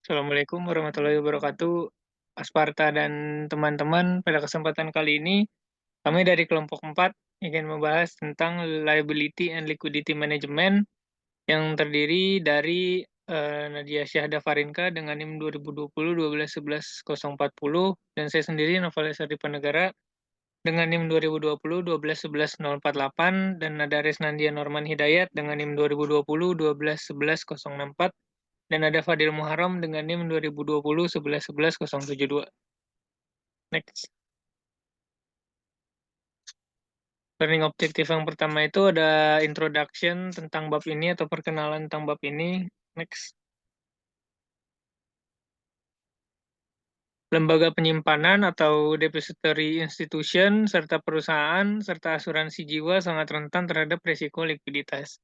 Assalamualaikum warahmatullahi wabarakatuh. Asparta dan teman-teman, pada kesempatan kali ini kami dari kelompok 4 ingin membahas tentang liability and liquidity management yang terdiri dari Nadia Syahda Farinka dengan NIM 2020 12 11 040 dan saya sendiri Novalis Panegara dengan NIM 2020 12 11 048 dan ada Resnandia Norman Hidayat dengan NIM 2020 12 11 064 dan ada Fadil Muharram dengan NIM 2020 11 11 072. Next. Learning objektif yang pertama itu ada introduction tentang bab ini atau perkenalan tentang bab ini. Next. Lembaga penyimpanan atau depository institution serta perusahaan serta asuransi jiwa sangat rentan terhadap risiko likuiditas.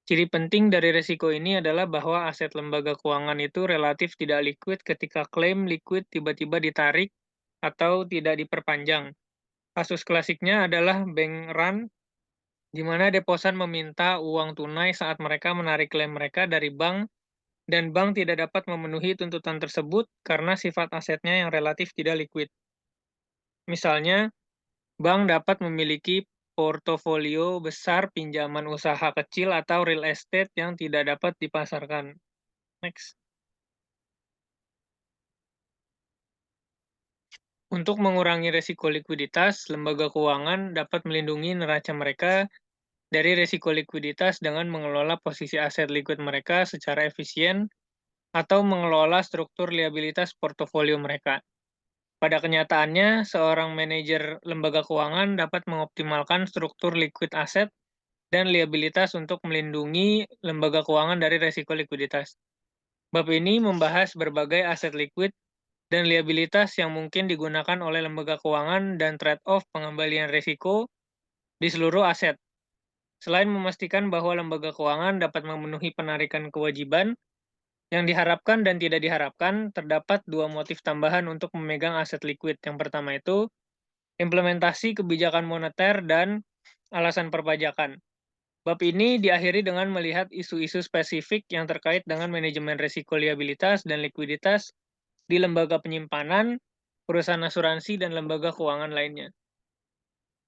Ciri penting dari risiko ini adalah bahwa aset lembaga keuangan itu relatif tidak liquid ketika klaim liquid tiba-tiba ditarik atau tidak diperpanjang. Kasus klasiknya adalah bank run, di mana deposan meminta uang tunai saat mereka menarik klaim mereka dari bank, dan bank tidak dapat memenuhi tuntutan tersebut karena sifat asetnya yang relatif tidak liquid. Misalnya, bank dapat memiliki portofolio besar pinjaman usaha kecil atau real estate yang tidak dapat dipasarkan. Next. Untuk mengurangi risiko likuiditas, lembaga keuangan dapat melindungi neraca mereka dari risiko likuiditas dengan mengelola posisi aset likuid mereka secara efisien atau mengelola struktur liabilitas portofolio mereka. Pada kenyataannya, seorang manajer lembaga keuangan dapat mengoptimalkan struktur liquid aset dan liabilitas untuk melindungi lembaga keuangan dari risiko likuiditas. Bab ini membahas berbagai aset liquid dan liabilitas yang mungkin digunakan oleh lembaga keuangan dan trade-off pengembalian risiko di seluruh aset. Selain memastikan bahwa lembaga keuangan dapat memenuhi penarikan kewajiban, yang diharapkan dan tidak diharapkan, terdapat dua motif tambahan untuk memegang aset liquid. Yang pertama itu, implementasi kebijakan moneter dan alasan perpajakan. Bab ini diakhiri dengan melihat isu-isu spesifik yang terkait dengan manajemen risiko liabilitas dan likuiditas di lembaga penyimpanan, perusahaan asuransi, dan lembaga keuangan lainnya.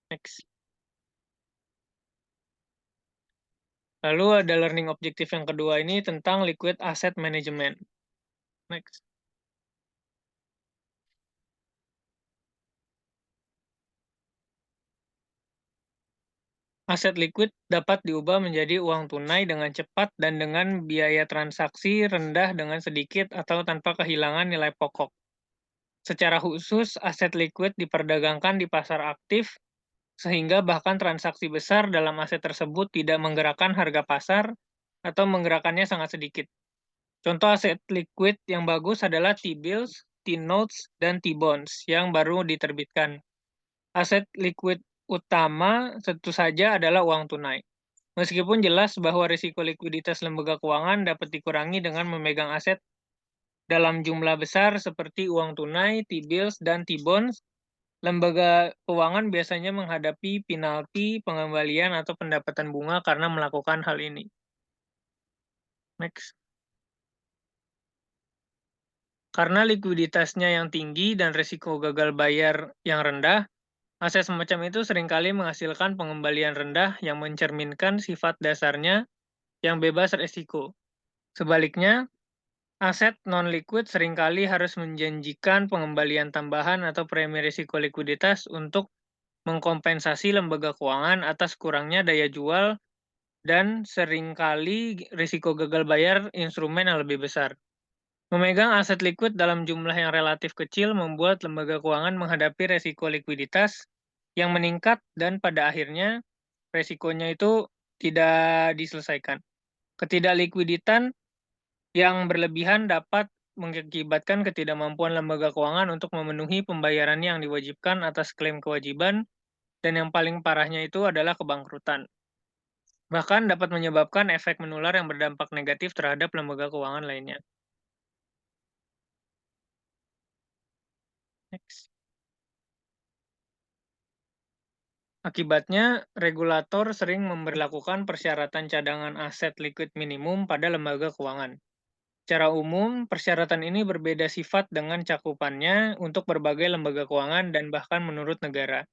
Next. Lalu ada learning objektif yang kedua ini tentang liquid asset management. Next. Aset liquid dapat diubah menjadi uang tunai dengan cepat dan dengan biaya transaksi rendah dengan sedikit atau tanpa kehilangan nilai pokok. Secara khusus, aset liquid diperdagangkan di pasar aktif, sehingga bahkan transaksi besar dalam aset tersebut tidak menggerakkan harga pasar atau menggerakkannya sangat sedikit. Contoh aset liquid yang bagus adalah T-bills, T-notes, dan T-bonds yang baru diterbitkan. Aset liquid utama tentu saja adalah uang tunai. Meskipun jelas bahwa risiko likuiditas lembaga keuangan dapat dikurangi dengan memegang aset dalam jumlah besar seperti uang tunai, T-bills, dan T-bonds, lembaga keuangan biasanya menghadapi penalti, pengembalian, atau pendapatan bunga karena melakukan hal ini. Next. Karena likuiditasnya yang tinggi dan risiko gagal bayar yang rendah, aset semacam itu seringkali menghasilkan pengembalian rendah yang mencerminkan sifat dasarnya yang bebas risiko. Sebaliknya, aset non-liquid seringkali harus menjanjikan pengembalian tambahan atau premi risiko likuiditas untuk mengkompensasi lembaga keuangan atas kurangnya daya jual dan seringkali risiko gagal bayar instrumen yang lebih besar. Memegang aset liquid dalam jumlah yang relatif kecil membuat lembaga keuangan menghadapi risiko likuiditas yang meningkat dan pada akhirnya risikonya itu tidak diselesaikan. Ketidaklikuiditan yang berlebihan dapat mengakibatkan ketidakmampuan lembaga keuangan untuk memenuhi pembayaran yang diwajibkan atas klaim kewajiban, dan yang paling parahnya itu adalah kebangkrutan. Bahkan dapat menyebabkan efek menular yang berdampak negatif terhadap lembaga keuangan lainnya. Next. Akibatnya, regulator sering memberlakukan persyaratan cadangan aset liquid minimum pada lembaga keuangan. Secara umum, persyaratan ini berbeda sifat dengan cakupannya untuk berbagai lembaga keuangan dan bahkan menurut negara.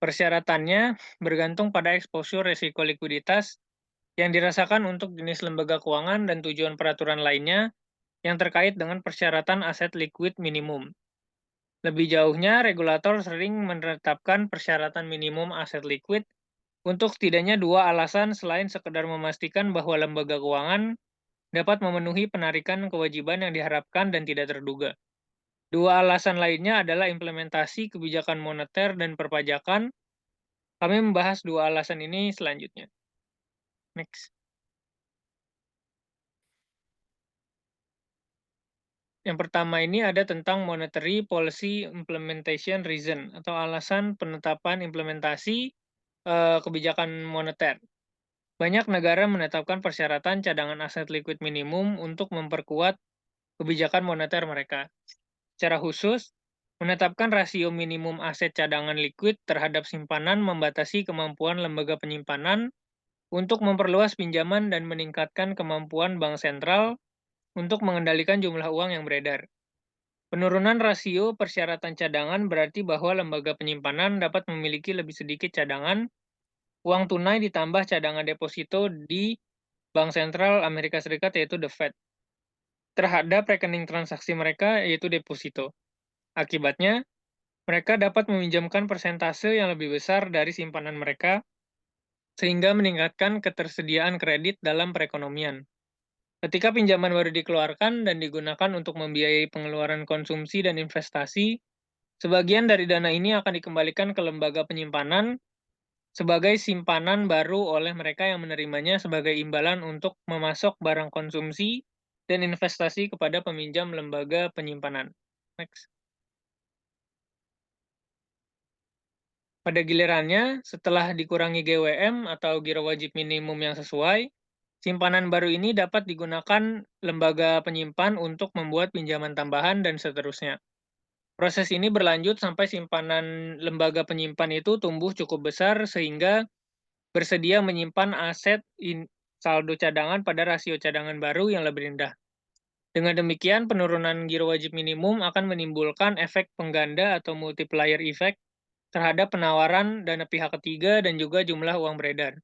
Persyaratannya bergantung pada exposure resiko likuiditas yang dirasakan untuk jenis lembaga keuangan dan tujuan peraturan lainnya yang terkait dengan persyaratan aset liquid minimum. Lebih jauhnya, regulator sering menetapkan persyaratan minimum aset liquid untuk setidaknya dua alasan selain sekedar memastikan bahwa lembaga keuangan dapat memenuhi penarikan kewajiban yang diharapkan dan tidak terduga. Dua alasan lainnya adalah implementasi kebijakan moneter dan perpajakan. Kami membahas dua alasan ini selanjutnya. Next. Yang pertama ini ada tentang Monetary Policy Implementation Reason atau alasan penetapan implementasi kebijakan moneter. Banyak negara menetapkan persyaratan cadangan aset liquid minimum untuk memperkuat kebijakan moneter mereka. Secara khusus, menetapkan rasio minimum aset cadangan liquid terhadap simpanan membatasi kemampuan lembaga penyimpanan untuk memperluas pinjaman dan meningkatkan kemampuan bank sentral untuk mengendalikan jumlah uang yang beredar. Penurunan rasio persyaratan cadangan berarti bahwa lembaga penyimpanan dapat memiliki lebih sedikit cadangan uang tunai ditambah cadangan deposito di Bank Sentral Amerika Serikat yaitu The Fed terhadap rekening transaksi mereka yaitu deposito. Akibatnya, mereka dapat meminjamkan persentase yang lebih besar dari simpanan mereka sehingga meningkatkan ketersediaan kredit dalam perekonomian. Ketika pinjaman baru dikeluarkan dan digunakan untuk membiayai pengeluaran konsumsi dan investasi, sebagian dari dana ini akan dikembalikan ke lembaga penyimpanan sebagai simpanan baru oleh mereka yang menerimanya sebagai imbalan untuk memasok barang konsumsi dan investasi kepada peminjam lembaga penyimpanan. Next. Pada gilirannya, setelah dikurangi GWM atau giro wajib minimum yang sesuai, simpanan baru ini dapat digunakan lembaga penyimpan untuk membuat pinjaman tambahan dan seterusnya. Proses ini berlanjut sampai simpanan lembaga penyimpan itu tumbuh cukup besar sehingga bersedia menyimpan aset saldo cadangan pada rasio cadangan baru yang lebih rendah. Dengan demikian, penurunan giro wajib minimum akan menimbulkan efek pengganda atau multiplier effect terhadap penawaran dana pihak ketiga dan juga jumlah uang beredar.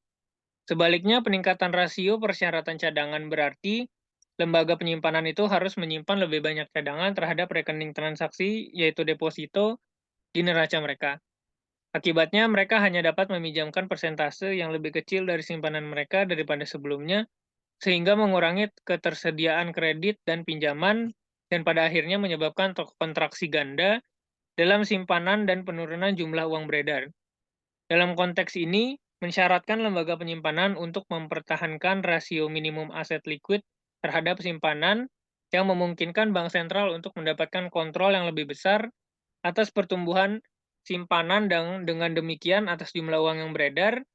Sebaliknya, peningkatan rasio persyaratan cadangan berarti lembaga penyimpanan itu harus menyimpan lebih banyak cadangan terhadap rekening transaksi, yaitu deposito, di neraca mereka. Akibatnya, mereka hanya dapat meminjamkan persentase yang lebih kecil dari simpanan mereka daripada sebelumnya, sehingga mengurangi ketersediaan kredit dan pinjaman, dan pada akhirnya menyebabkan kontraksi ganda dalam simpanan dan penurunan jumlah uang beredar. Dalam konteks ini, mensyaratkan lembaga penyimpanan untuk mempertahankan rasio minimum aset liquid terhadap simpanan yang memungkinkan bank sentral untuk mendapatkan kontrol yang lebih besar atas pertumbuhan simpanan dan dengan demikian atas jumlah uang yang beredar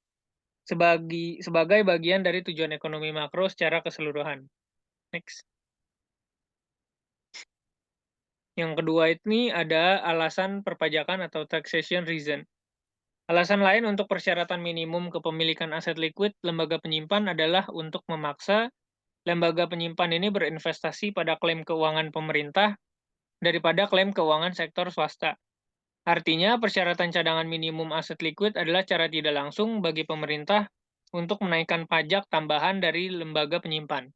sebagai bagian dari tujuan ekonomi makro secara keseluruhan. Next. Yang kedua ini ada alasan perpajakan atau taxation reason. Alasan lain untuk persyaratan minimum kepemilikan aset liquid lembaga penyimpan adalah untuk memaksa lembaga penyimpan ini berinvestasi pada klaim keuangan pemerintah daripada klaim keuangan sektor swasta. Artinya, persyaratan cadangan minimum aset liquid adalah cara tidak langsung bagi pemerintah untuk menaikkan pajak tambahan dari lembaga penyimpan.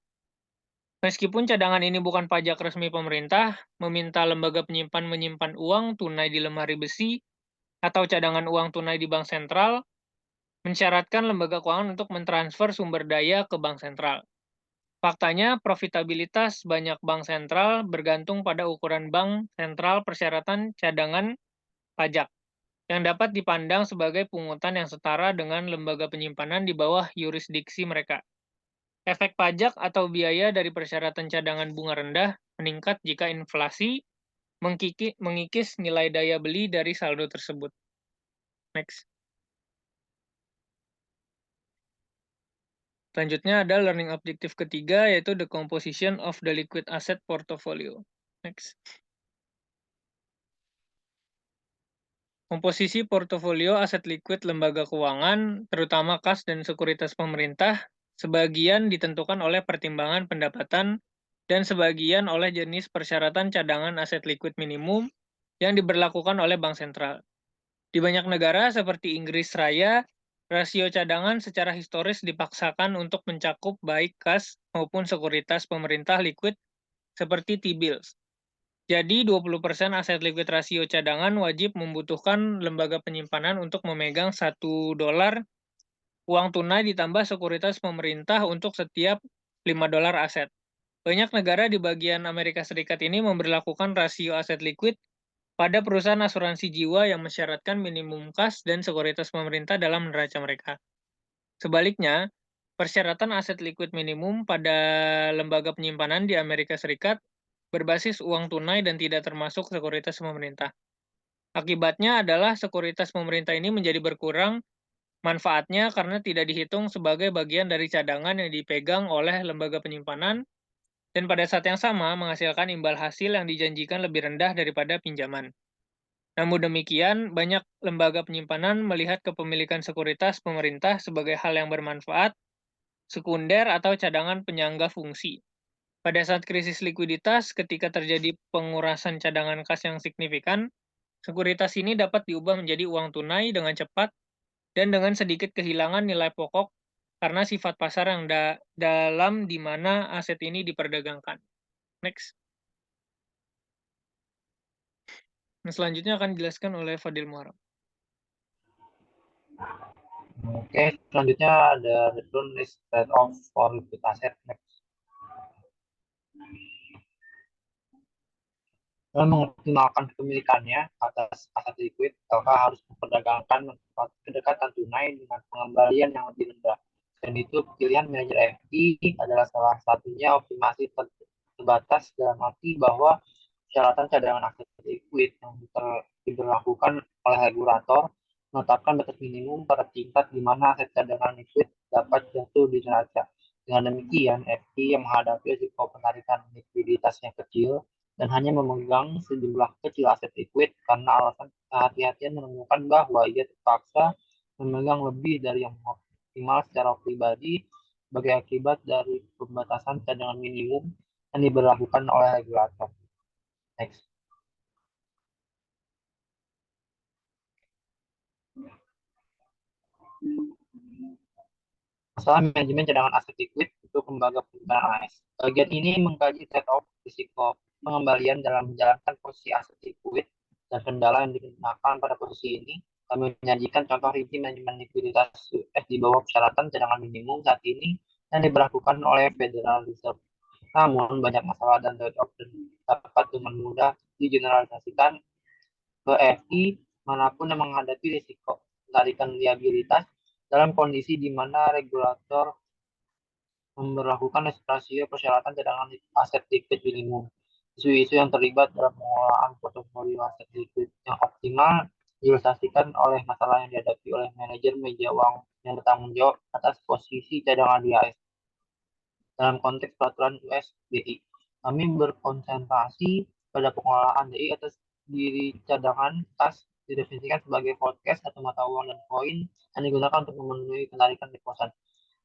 Meskipun cadangan ini bukan pajak resmi pemerintah, meminta lembaga penyimpan menyimpan uang tunai di lemari besi atau cadangan uang tunai di bank sentral mensyaratkan lembaga keuangan untuk mentransfer sumber daya ke bank sentral. Faktanya, profitabilitas banyak bank sentral bergantung pada ukuran bank sentral persyaratan cadangan pajak, yang dapat dipandang sebagai pungutan yang setara dengan lembaga penyimpanan di bawah yurisdiksi mereka. Efek pajak atau biaya dari persyaratan cadangan bunga rendah meningkat jika inflasi mengikis nilai daya beli dari saldo tersebut. Next. Selanjutnya ada learning objective ketiga, yaitu the composition of the liquid asset portfolio. Next. Komposisi portofolio aset liquid lembaga keuangan, terutama kas dan sekuritas pemerintah, sebagian ditentukan oleh pertimbangan pendapatan dan sebagian oleh jenis persyaratan cadangan aset liquid minimum yang diberlakukan oleh bank sentral. Di banyak negara seperti Inggris Raya, rasio cadangan secara historis dipaksakan untuk mencakup baik kas maupun sekuritas pemerintah liquid seperti T-bills. Jadi 20% aset liquid rasio cadangan wajib membutuhkan lembaga penyimpanan untuk memegang $1 uang tunai ditambah sekuritas pemerintah untuk setiap $5 aset. Banyak negara di bagian Amerika Serikat ini memberlakukan rasio aset liquid pada perusahaan asuransi jiwa yang mensyaratkan minimum kas dan sekuritas pemerintah dalam neraca mereka. Sebaliknya, persyaratan aset liquid minimum pada lembaga penyimpanan di Amerika Serikat berbasis uang tunai dan tidak termasuk sekuritas pemerintah. Akibatnya adalah sekuritas pemerintah ini menjadi berkurang manfaatnya karena tidak dihitung sebagai bagian dari cadangan yang dipegang oleh lembaga penyimpanan dan pada saat yang sama menghasilkan imbal hasil yang dijanjikan lebih rendah daripada pinjaman. Namun demikian, banyak lembaga penyimpanan melihat kepemilikan sekuritas pemerintah sebagai hal yang bermanfaat, sekunder atau cadangan penyangga fungsi. Pada saat krisis likuiditas, ketika terjadi pengurasan cadangan kas yang signifikan, sekuritas ini dapat diubah menjadi uang tunai dengan cepat dan dengan sedikit kehilangan nilai pokok karena sifat pasar yang dalam di mana aset ini diperdagangkan. Next. Nah, selanjutnya akan dijelaskan oleh Fadil Muharram. Oke, selanjutnya ada the loan is trade off for liquid asset. Dalam mengoptimalkan kepemilikannya atas aset liquid, maka harus memperdagangkan kedekatan tunai dengan pengembalian yang lebih rendah. Dan itu pilihan manajer FI adalah salah satunya optimasi terbatas dalam arti bahwa persyaratan cadangan aset liquid yang diberlakukan oleh regulator menetapkan batas minimum pada tingkat di mana aset cadangan liquid dapat jatuh di neraca. Dengan demikian, FI yang menghadapi risiko penarikan likuiditasnya kecil dan hanya memegang sejumlah kecil aset liquid karena alasan kehati-hatian menemukan bahwa ia terpaksa memegang lebih dari yang optimal secara pribadi sebagai akibat dari pembatasan cadangan minimum yang diberlakukan oleh regulator. Next. Masalah manajemen cadangan aset liquid untuk lembaga penyimpanan AS. Bagian ini mengkaji trade-off risiko pengembalian dalam menjalankan posisi aset liquid dan kendala yang dikenakan pada posisi ini. Kami menyajikan contoh rinci manajemen likuiditas US di bawah persyaratan cadangan minimum saat ini yang diberlakukan oleh Federal Reserve. Namun, banyak masalah dan trade-off dapat dengan mudah digeneralisasikan ke FI manapun yang menghadapi risiko penarikan liabilitas dalam kondisi di mana regulator memberlakukan rasio persyaratan cadangan aset liquid minimum. Isu-isu yang terlibat dalam pengelolaan portofolio aset liquid yang optimal diilustrasikan oleh masalah yang dihadapi oleh manajer meja uang yang bertanggung jawab atas posisi cadangan di AS. Dalam konteks peraturan US DI, kami berkonsentrasi pada pengelolaan DI atas diri cadangan kas didefinisikan sebagai forecast atau mata uang dan koin yang digunakan untuk memenuhi penarikan deposit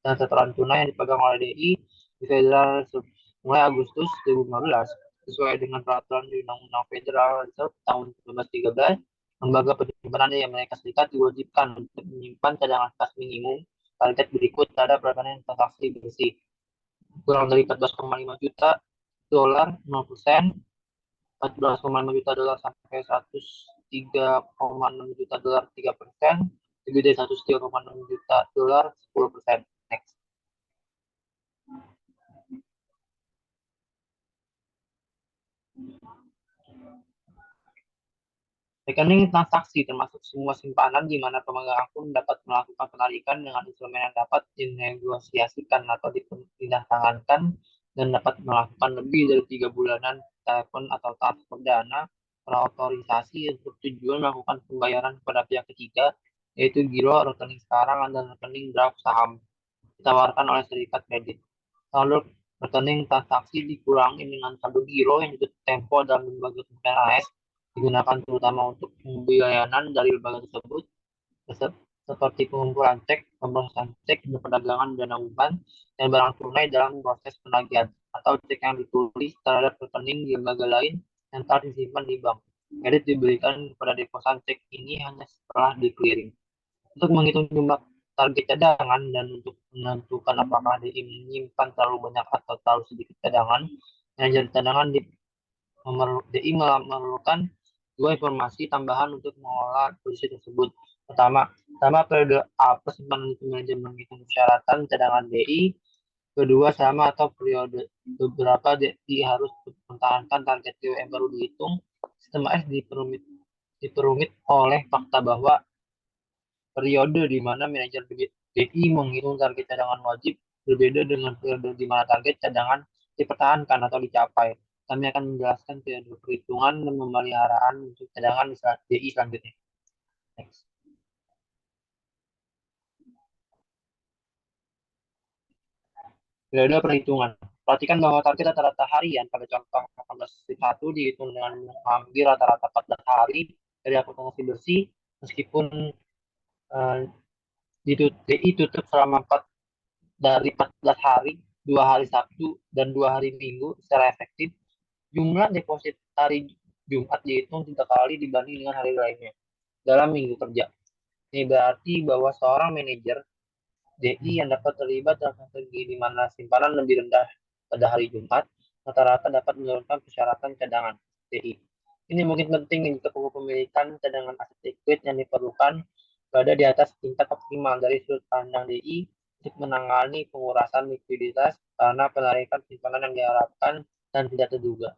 dan setoran tunai yang dipegang oleh DI di Federal Reserve mulai Agustus 2015 sesuai dengan peraturan di Undang-Undang Federal Reserve tahun 1913. Lembaga penyimpanan di Amerika Serikat diwajibkan untuk menyimpan cadangan kas minimum target berikut terhadap rekening transaksi bersih kurang dari 14,5 juta dolar 0%, 14,5 juta dolar sampai 103,6 juta dolar 3%, lebih dari 103,6 juta dolar 10%. Next. Rekening transaksi termasuk semua simpanan di mana pemegang akun dapat melakukan penarikan dengan instrumen yang dapat dinegosiasikan atau ditindaktangankan dan dapat melakukan lebih dari 3 bulanan telepon atau transfer dana terautorisasi untuk tujuan melakukan pembayaran kepada pihak ketiga, yaitu giro, rekening sekarang, dan rekening draft saham ditawarkan oleh serikat kredit. Lalu rekening transaksi dikurangi dengan saldo giro yang jatuh tempo dalam lembaga penyimpanan AS digunakan terutama untuk pembayaran dari lembaga tersebut seperti pengumpulan cek, pemrosesan cek, perdagangan dana umpan, dan barang tunai dalam proses penagihan, atau cek yang ditulis terhadap rekening di lembaga lain yang telah disimpan di bank. Kredit diberikan kepada deposan cek ini hanya setelah di-clearing. Untuk menghitung jumlah target cadangan dan untuk menentukan apakah DI menyimpan terlalu banyak atau terlalu sedikit cadangan, manajer cadangan DI memerlukan dua informasi tambahan untuk mengolah posisi tersebut. Pertama, periode apa simpanan itu manajer menghitung persyaratan cadangan DI. Kedua, sama atau periode beberapa DI harus mempertahankan target GWM baru dihitung. Sistem AS diperumit oleh fakta bahwa periode di mana manajer BI menghitung target cadangan wajib berbeda dengan periode di mana target cadangan dipertahankan atau dicapai. Kami akan menjelaskan periode perhitungan dan pemeliharaan untuk cadangan di BI selanjutnya. Next. Periode perhitungan. Perhatikan bahwa target rata-rata harian pada contoh 18.1 dihitung dengan mengambil rata-rata 14 hari dari akuntansi bersih, meskipun DI tutup selama 14 hari, 2 hari Sabtu, dan 2 hari Minggu secara efektif, jumlah deposit hari Jumat dihitung 3 kali dibanding dengan hari lainnya dalam minggu kerja. Ini berarti bahwa seorang manajer DI yang dapat terlibat dalam strategi di mana simpanan lebih rendah pada hari Jumat, rata-rata dapat menurunkan persyaratan cadangan DI. Ini mungkin penting jika kepemilikan cadangan aset liquid yang diperlukan berada di atas tingkat optimal dari sudut pandang DI untuk menangani pengurasan likuiditas karena penarikan simpanan yang diharapkan dan tidak terduga.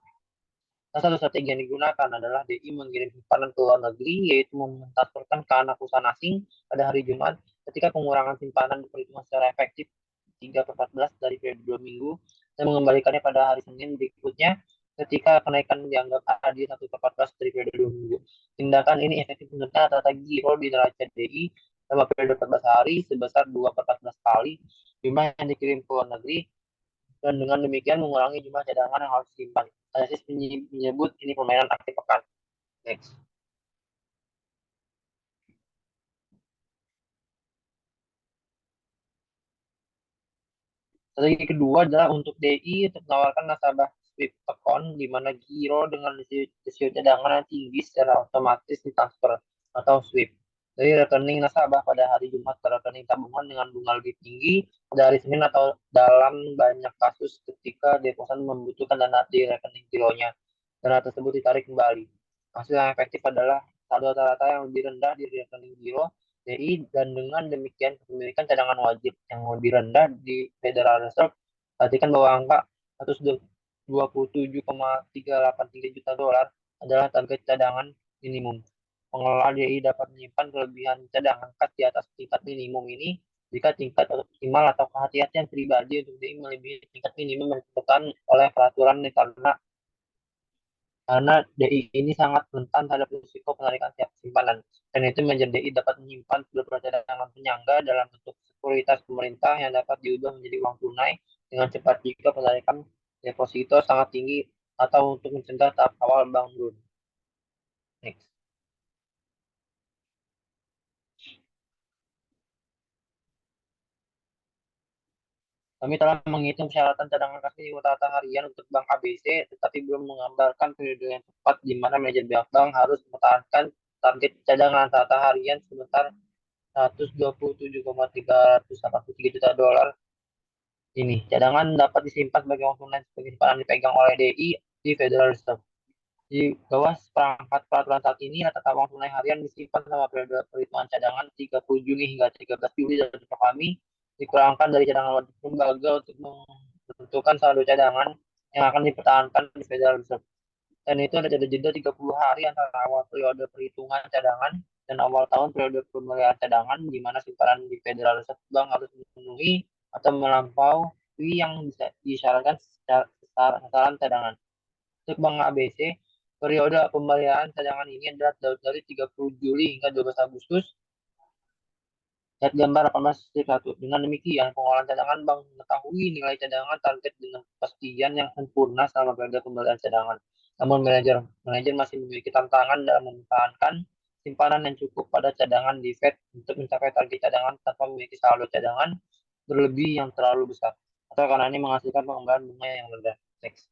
Salah satu strategi yang digunakan adalah DI mengirim simpanan ke luar negeri, yaitu mentransferkan ke anak perusahaan asing pada hari Jumat ketika pengurangan simpanan diperhitungkan secara efektif 3/14 dari periode 2 minggu dan mengembalikannya pada hari Senin berikutnya ketika kenaikan dianggap adil 1/14 dari periode 2 minggu. Tindakan ini efektif menekan rata giro di neraca DI selama periode 14 hari sebesar 2/14 kali jumlah yang dikirim ke luar negeri dan dengan demikian mengurangi jumlah cadangan yang harus disimpan. Analisis menyebut ini permainan akhir pekan. Next. Strategi kedua adalah untuk DI untuk menawarkan nasabah sweep account di mana giro dengan rasio cadangan yang tinggi secara otomatis ditransfer atau sweep dari rekening nasabah pada hari Jumat ke rekening tabungan dengan bunga lebih tinggi dari Senin atau dalam banyak kasus ketika deposan membutuhkan dana di rekening gironya. Dana tersebut ditarik kembali. Hasil yang efektif adalah saldo rata-rata yang lebih rendah di rekening giro DI dan dengan demikian kepemilikan cadangan wajib yang lebih rendah di Federal Reserve. Perhatikan bahwa angka 127,383 juta dolar adalah target cadangan minimum. Pengelola DI dapat menyimpan kelebihan cadangan kas di atas tingkat minimum ini jika tingkat optimal atau kehati-hatian pribadi untuk DI melebihi tingkat minimum yang ditentukan oleh peraturan karena DI ini sangat rentan terhadap risiko penarikan simpanan. Dan itu menjadi DI dapat menyimpan beberapa cadangan penyangga dalam bentuk sekuritas pemerintah yang dapat diubah menjadi uang tunai dengan cepat jika penarikan deposito sangat tinggi atau untuk mencegah tahap awal bank run. Next. Kami telah menghitung persyaratan cadangan kas rata harian untuk Bank ABC, tetapi belum menggambarkan periode yang tepat di mana manajer bank harus mempertahankan target cadangan rata harian sebesar 127,383 juta dolar ini. Cadangan dapat disimpan sebagai uang tunai sebagai simpanan dipegang oleh DI di Federal Reserve. Di bawah perangkat peraturan saat ini, rata uang tunai harian disimpan selama periode perhitungan cadangan 30 Juni hingga 13 Juli dan kami dikurangkan dari cadangan wajib lembaga untuk menentukan saldo cadangan yang akan dipertahankan di Federal Reserve. Dan itu ada jeda 30 hari antara awal periode perhitungan cadangan dan awal tahun periode pemeliharaan cadangan, di mana simpanan di Federal Reserve Bank harus memenuhi atau melampaui yang bisa disyaratkan secara sasaran cadangan. Untuk Bank ABC, periode pembayaran cadangan ini adalah dari 30 Juli hingga 12 Agustus. Lihat gambar 18.1. Dengan demikian, pengelolaan cadangan bank mengetahui nilai cadangan target dengan kepastian yang sempurna selama periode pembayaran cadangan. Namun manajer masih memiliki tantangan dalam mempertahankan simpanan yang cukup pada cadangan di Fed untuk mencapai target cadangan tanpa memiliki saldo cadangan berlebih yang terlalu besar, atau karena ini menghasilkan pengembangan bunga yang rendah. Next.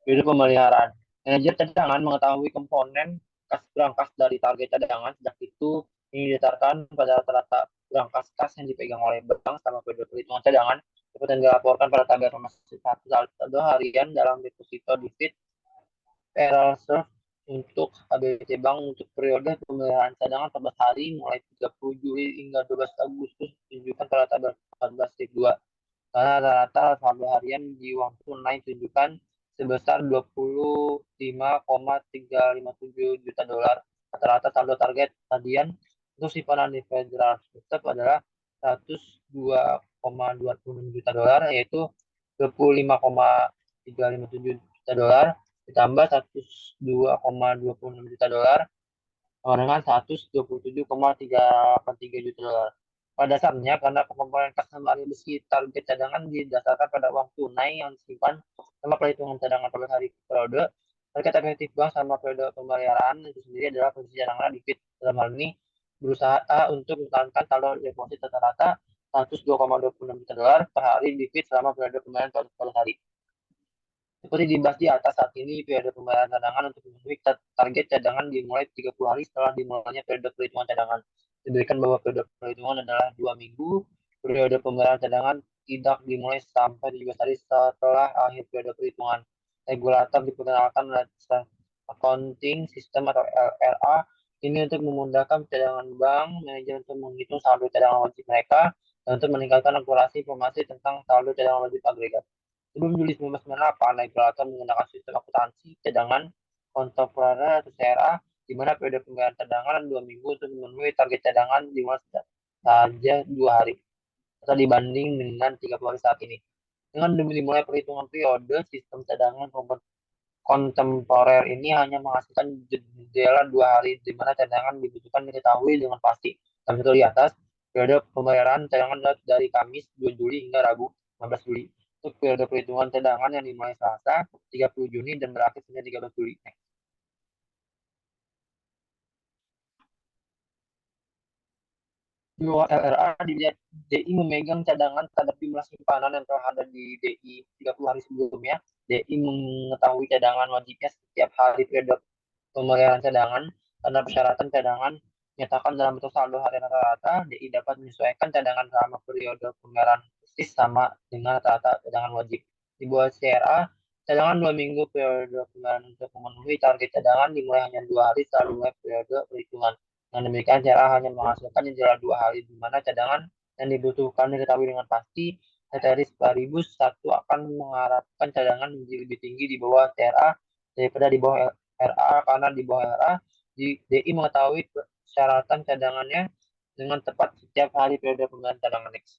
Periode pemeliharaan. Manajer cadangan mengetahui komponen kas berangkas dari target cadangan, sejak itu ini didasarkan pada rata-rata berangkas kas yang dipegang oleh bank selama periode perhitungan cadangan, seperti yang dilaporkan pada tanggal 1 harian dalam deposito di Fed Federal Reserve untuk HBT Bank untuk periode pemeliharaan cadangan 14 hari mulai 30 Juli hingga 12 Agustus tunjukkan pada tabel 14.2. Karena rata-rata saldo harian di uang tunai tunjukkan sebesar 25,357 juta dolar. Rata-rata saldo target harian untuk simpanan di Federal Reserve adalah 102,26 juta dolar, yaitu 25,357 juta dolar ditambah 102,26 juta dolar sama dengan 127,383 juta dolar. Pada dasarnya, karena pengumpulan kas besi target cadangan didasarkan pada uang tunai yang disimpan selama perhitungan cadangan pada hari periode, target efektif bank sama periode pembayaran itu sendiri adalah posisi cadangan di Fed. Dalam hal ini, berusaha untuk mempertahankan saldo deposit rata-rata 102,26 juta dolar per hari di Fed selama periode pembayaran pada hari. Seperti dibahas di atas, saat ini periode pembayaran cadangan untuk memenuhi target cadangan dimulai 30 hari setelah dimulainya periode perhitungan cadangan. Diberikan bahwa periode perhitungan adalah 2 minggu. Periode pembayaran cadangan tidak dimulai sampai 17 hari setelah akhir periode perhitungan. Regulator diperkenalkan Accounting System atau LRA ini untuk memudahkan cadangan bank manajer untuk menghitung saldo cadangan wajib mereka dan untuk meningkatkan akurasi informasi tentang saldo cadangan wajib agregat. Sebelum Juli 1998, regulator menggunakan sistem akuntansi cadangan kontemporer atau CRA, di mana periode pembayaran cadangan 2 minggu untuk memenuhi target cadangan dimulai saja 2 hari, atau dibanding dengan 30 hari saat ini. Dengan dimulai perhitungan periode, sistem cadangan kontemporer ini hanya menghasilkan jendela 2 hari, di mana cadangan dibutuhkan diketahui dengan pasti. Dalam contoh di atas, periode pembayaran cadangan dari Kamis 2 Juli hingga Rabu 15 Juli. Untuk periode perhitungan cadangan yang dimulai Selasa 30 Juni dan berakhir hingga 13 Juli. Di bawah LRA, DI memegang cadangan terhadap jumlah simpanan yang telah ada di DI 30 hari sebelumnya. DI mengetahui cadangan wajibnya setiap hari periode pembayaran cadangan karena persyaratan cadangan menyatakan dalam bentuk saldo harian rata-rata. DI dapat menyesuaikan cadangan selama periode pembayaran khusus sama dengan rata-rata cadangan wajib. Di bawah CRA, cadangan 2 minggu periode pembayaran untuk memenuhi target cadangan dimulai hanya 2 hari setelah dimulai periode perhitungan. Dengan demikian, CRA hanya menghasilkan jendela 2 hari di mana cadangan yang dibutuhkan diketahui dengan pasti. Kriteria Paribus 1 akan mengharapkan cadangan menjadi lebih tinggi di bawah CRA daripada di bawah RA, karena di bawah RA DI mengetahui persyaratan cadangannya dengan tepat setiap hari periode pembayaran cadangan next.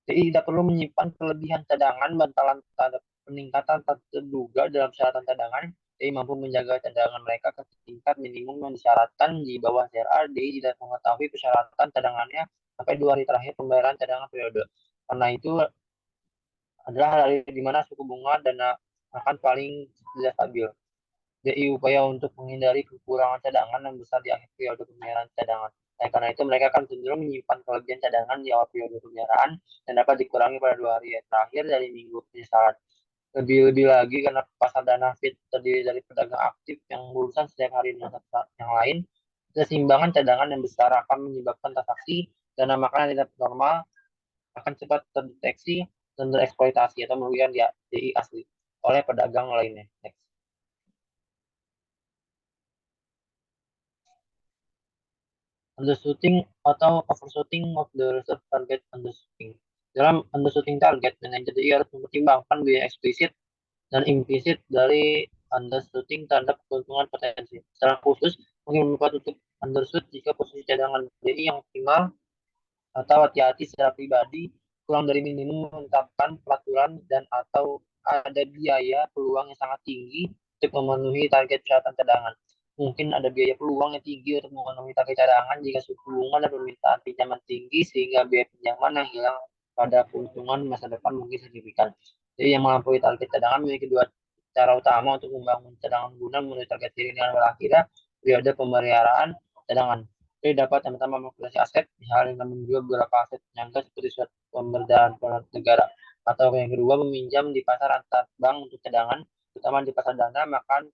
DI tidak perlu menyimpan kelebihan cadangan bantalan terhadap peningkatan terduga dalam persyaratan cadangan. DI mampu menjaga cadangan mereka ke tingkat minimum yang disyaratkan di bawah CRA. DI tidak mengetahui persyaratan cadangannya sampai 2 hari terakhir pembayaran cadangan periode. Karena itu adalah hari di mana suku bunga dana akan paling tidak stabil. DI upaya untuk menghindari kekurangan cadangan yang besar di akhir periode pembayaran cadangan. Karena itu mereka akan cenderung menyimpan kelebihan cadangan di awal periode pembayaran dan dapat dikurangi pada 2 hari terakhir dari minggu penyesalan. Lebih-lebih lagi karena pasar dana Fed terdiri dari pedagang aktif yang berurusan setiap hari dengan yang lain, keseimbangan cadangan yang besar akan menyebabkan transaksi dana makanan tidak normal akan cepat terdeteksi dan tereksploitasi atau merugikan DI asli oleh pedagang lainnya. Next. Undershooting atau overshooting of the reserve target. Undershooting. Dalam undershooting target, manajer DI harus mempertimbangkan biaya eksplisit dan implisit dari undershooting terhadap keuntungan potensi. Secara khusus, mungkin bermanfaat untuk undershoot jika posisi cadangan DI yang optimal atau hati-hati secara pribadi kurang dari minimum menetapkan peraturan dan atau ada biaya peluang yang sangat tinggi untuk memenuhi target persyaratan cadangan. Mungkin ada biaya peluang yang tinggi untuk memenuhi target cadangan jika suku bunga dan permintaan pinjaman tinggi sehingga biaya pinjaman yang hilang pada keuntungan masa depan mungkin signifikan. Jadi yang melampaui target cadangan memiliki dua cara utama untuk membangun cadangan guna memenuhi target diri dengan berakhirnya periode pemeliharaan cadangan. Jadi dapat yang pertama manipulasi aset, misalnya dengan menjual beberapa aset penyangga seperti surat pemberdayaan negara. Atau yang kedua meminjam di pasar antar bank untuk cadangan, terutama di pasar dana, makan,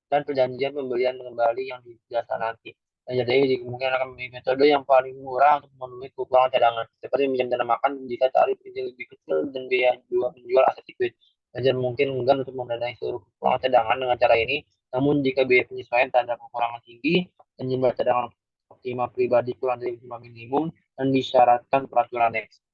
dan perjanjian pembelian kembali yang dijelaskan nanti. Nah, jadi kemungkinan akan memilih metode yang paling murah untuk memenuhi kekurangan cadangan, seperti meminjam dana makan jika tarif ini lebih kecil dan biaya menjual aset liquid. Wajar mungkin enggan untuk mendanai seluruh kekurangan cadangan dengan cara ini, namun jika biaya penyesuaian terhadap kekurangan tinggi dan jumlah cadangan optimal pribadi kurang dari jumlah minimum dan disyaratkan peraturan next.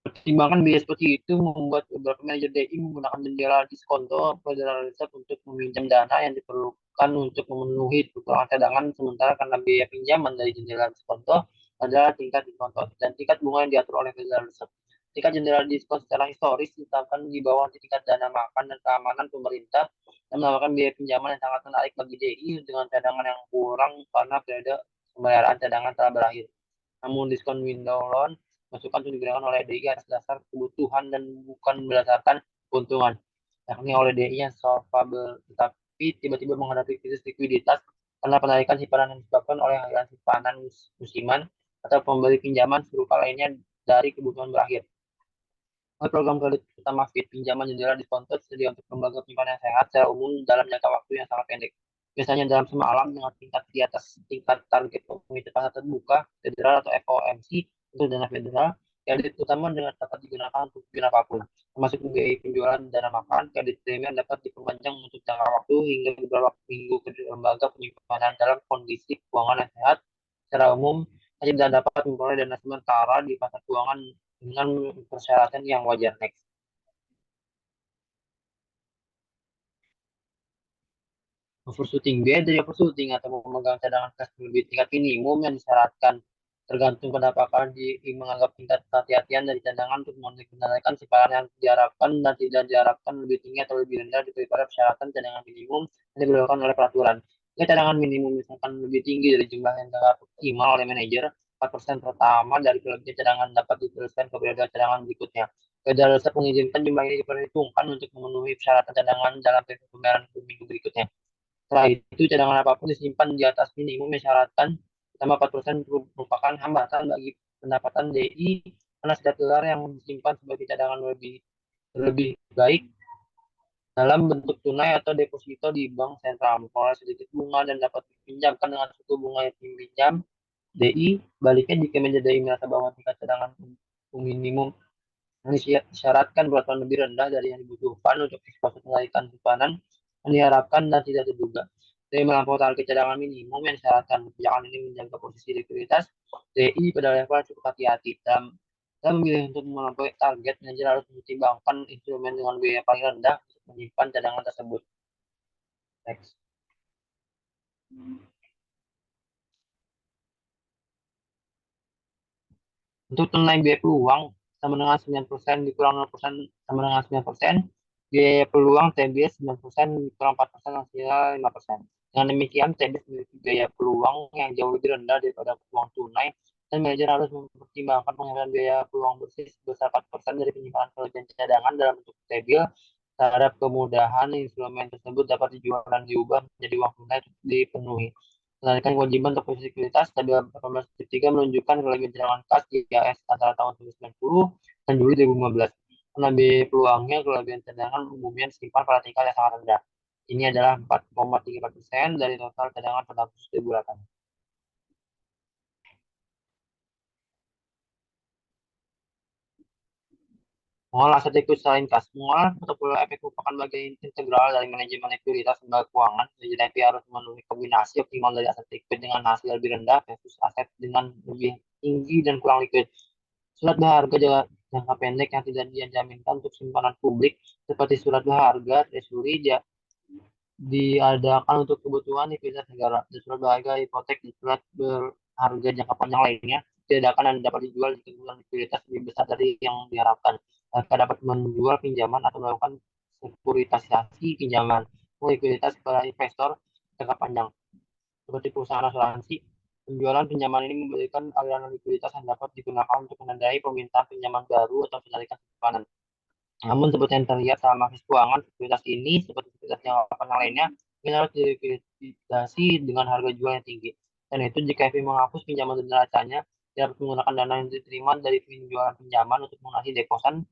Pertimbangan biaya seperti itu membuat beberapa manajer DI menggunakan jendela diskonto Federal Reserve untuk meminjam dana yang diperlukan untuk memenuhi kekurangan cadangan, sementara karena biaya pinjaman dari jendela diskonto adalah tingkat diskonto dan tingkat bunga yang diatur oleh Federal Reserve. Tingkat jendela diskon secara historis ditetapkan di bawah tingkat dana makan dan keamanan pemerintah dan menawarkan biaya pinjaman yang sangat menarik bagi DI dengan cadangan yang kurang karena periode pembayaran cadangan telah berakhir. Namun diskon window loan masukan untuk digunakan oleh DI atas dasar kebutuhan dan bukan berdasarkan keuntungan. Yakni oleh DI yang solvable, tetapi tiba-tiba menghadapi krisis likuiditas karena penarikan simpanan yang disebabkan oleh aliran simpanan musiman atau pembeli pinjaman serupa lainnya dari kebutuhan berakhir. Program kredit utama FIT pinjaman jendela diskonto tersedia untuk lembaga penyimpanan yang sehat secara umum dalam jangka waktu yang sangat pendek. Biasanya dalam semalam dengan tingkat di atas tingkat target komite pasar terbuka, federal atau FOMC untuk dana federal, kredit utama dengan dapat digunakan untuk tujuan apapun, termasuk biaya penjualan dana makan, kredit premier dapat diperpanjang untuk jangka waktu hingga beberapa minggu ke lembaga penyimpanan dalam kondisi keuangan yang sehat. Secara umum, hanya tidak dapat memperoleh dana sementara di pasar keuangan dengan persyaratan yang wajar. Next. Overshooting beda dari overshooting atau memegang cadangan kas lebih tingkat minimum yang disyaratkan tergantung pada apakah menganggap tingkat kehati-hatian dari cadangan untuk mengendalikan simpanan yang diharapkan dan tidak diharapkan lebih tinggi atau lebih rendah daripada persyaratan cadangan minimum yang diberlakukan oleh peraturan. Jika cadangan minimum misalkan lebih tinggi dari jumlah yang dianggap optimal oleh manajer, 4% pertama dari kelebihan cadangan dapat diteruskan ke periode cadangan berikutnya. Federal Reserve mengizinkan jumlah ini diperhitungkan untuk memenuhi persyaratan cadangan dalam periode pembayaran minggu berikutnya. Setelah itu, cadangan apapun disimpan di atas minimum mensyaratkan pertama 4% merupakan hambatan bagi pendapatan DI karena setiap dolar yang disimpan sebagai cadangan lebih lebih baik dalam bentuk tunai atau deposito di bank sentral memperoleh sedikit bunga dan dapat dipinjamkan dengan suku bunga yang pinjam DI. Baliknya jika manajer DI merasa bahwa tingkat cadangan minimum yang disyaratkan peraturan lebih rendah dari yang dibutuhkan untuk ekspor mengalihkan simpanan yang diharapkan dan tidak terduga. Dari melampaui target cadangan minimum yang disyaratkan, kebijakan ini menjaga posisi likuiditas DI pada level cukup hati-hati. Dalam memilih untuk melampaui target, manajer harus mempertimbangkan instrumen dengan biaya paling rendah untuk menyimpan cadangan tersebut. Next. Untuk tunai biaya peluang sama dengan 9% dikurang 0% sama dengan 9%. Biaya peluang TBS 9% dikurang 4% hasilnya 5%. Dengan demikian, TBS memiliki biaya peluang yang jauh lebih rendah daripada peluang tunai dan manajer harus mempertimbangkan penghematan biaya peluang bersih sebesar 4% dari penyimpanan kelebihan cadangan dalam bentuk TBL terhadap kemudahan instrumen tersebut dapat dijual dan diubah menjadi uang tunai dipenuhi. Menarikkan kewajiban untuk posisi likuiditas tabel 18.3 menunjukkan kelebihan cadangan kas IAS antara tahun 1990 dan Juli 2015. Karena biaya peluangnya kelebihan cadangan umumnya disimpan pada tingkat yang sangat rendah. Ini adalah 4,34% dari total cadangan pada Agustus 2008. Mengolah aset likuid selain kas. Mengolah portofolio efek merupakan bagian integral dari manajemen likuiditas lembaga keuangan. Jadi DP harus memenuhi kombinasi optimal dari aset likuid dengan hasil lebih rendah versus aset dengan lebih tinggi dan kurang likuid. Surat berharga jangka pendek yang tidak dijaminkan untuk simpanan publik seperti surat berharga treasury diadakan untuk kebutuhan likuiditas negara. Dan surat berharga hipotek dan surat berharga jangka panjang lainnya diadakan dan dapat dijual jika kebutuhan likuiditas lebih besar dari yang diharapkan. Mereka dapat menjual pinjaman atau melakukan sekuritisasi pinjaman likuiditas kepada investor jangka panjang seperti perusahaan asuransi Penjualan pinjaman ini memberikan aliran likuiditas yang dapat digunakan untuk menandai permintaan pinjaman baru atau penarikan simpanan. Namun seperti yang terlihat selama krisis keuangan, sekuritas ini seperti sekuritas yang lainnya ini harus dilikuidasi dengan harga jual yang tinggi. Dan itu jika FI menghapus pinjaman dan neracanya, dia dapat menggunakan dana yang diterima dari penjualan pinjaman untuk melunasi deposan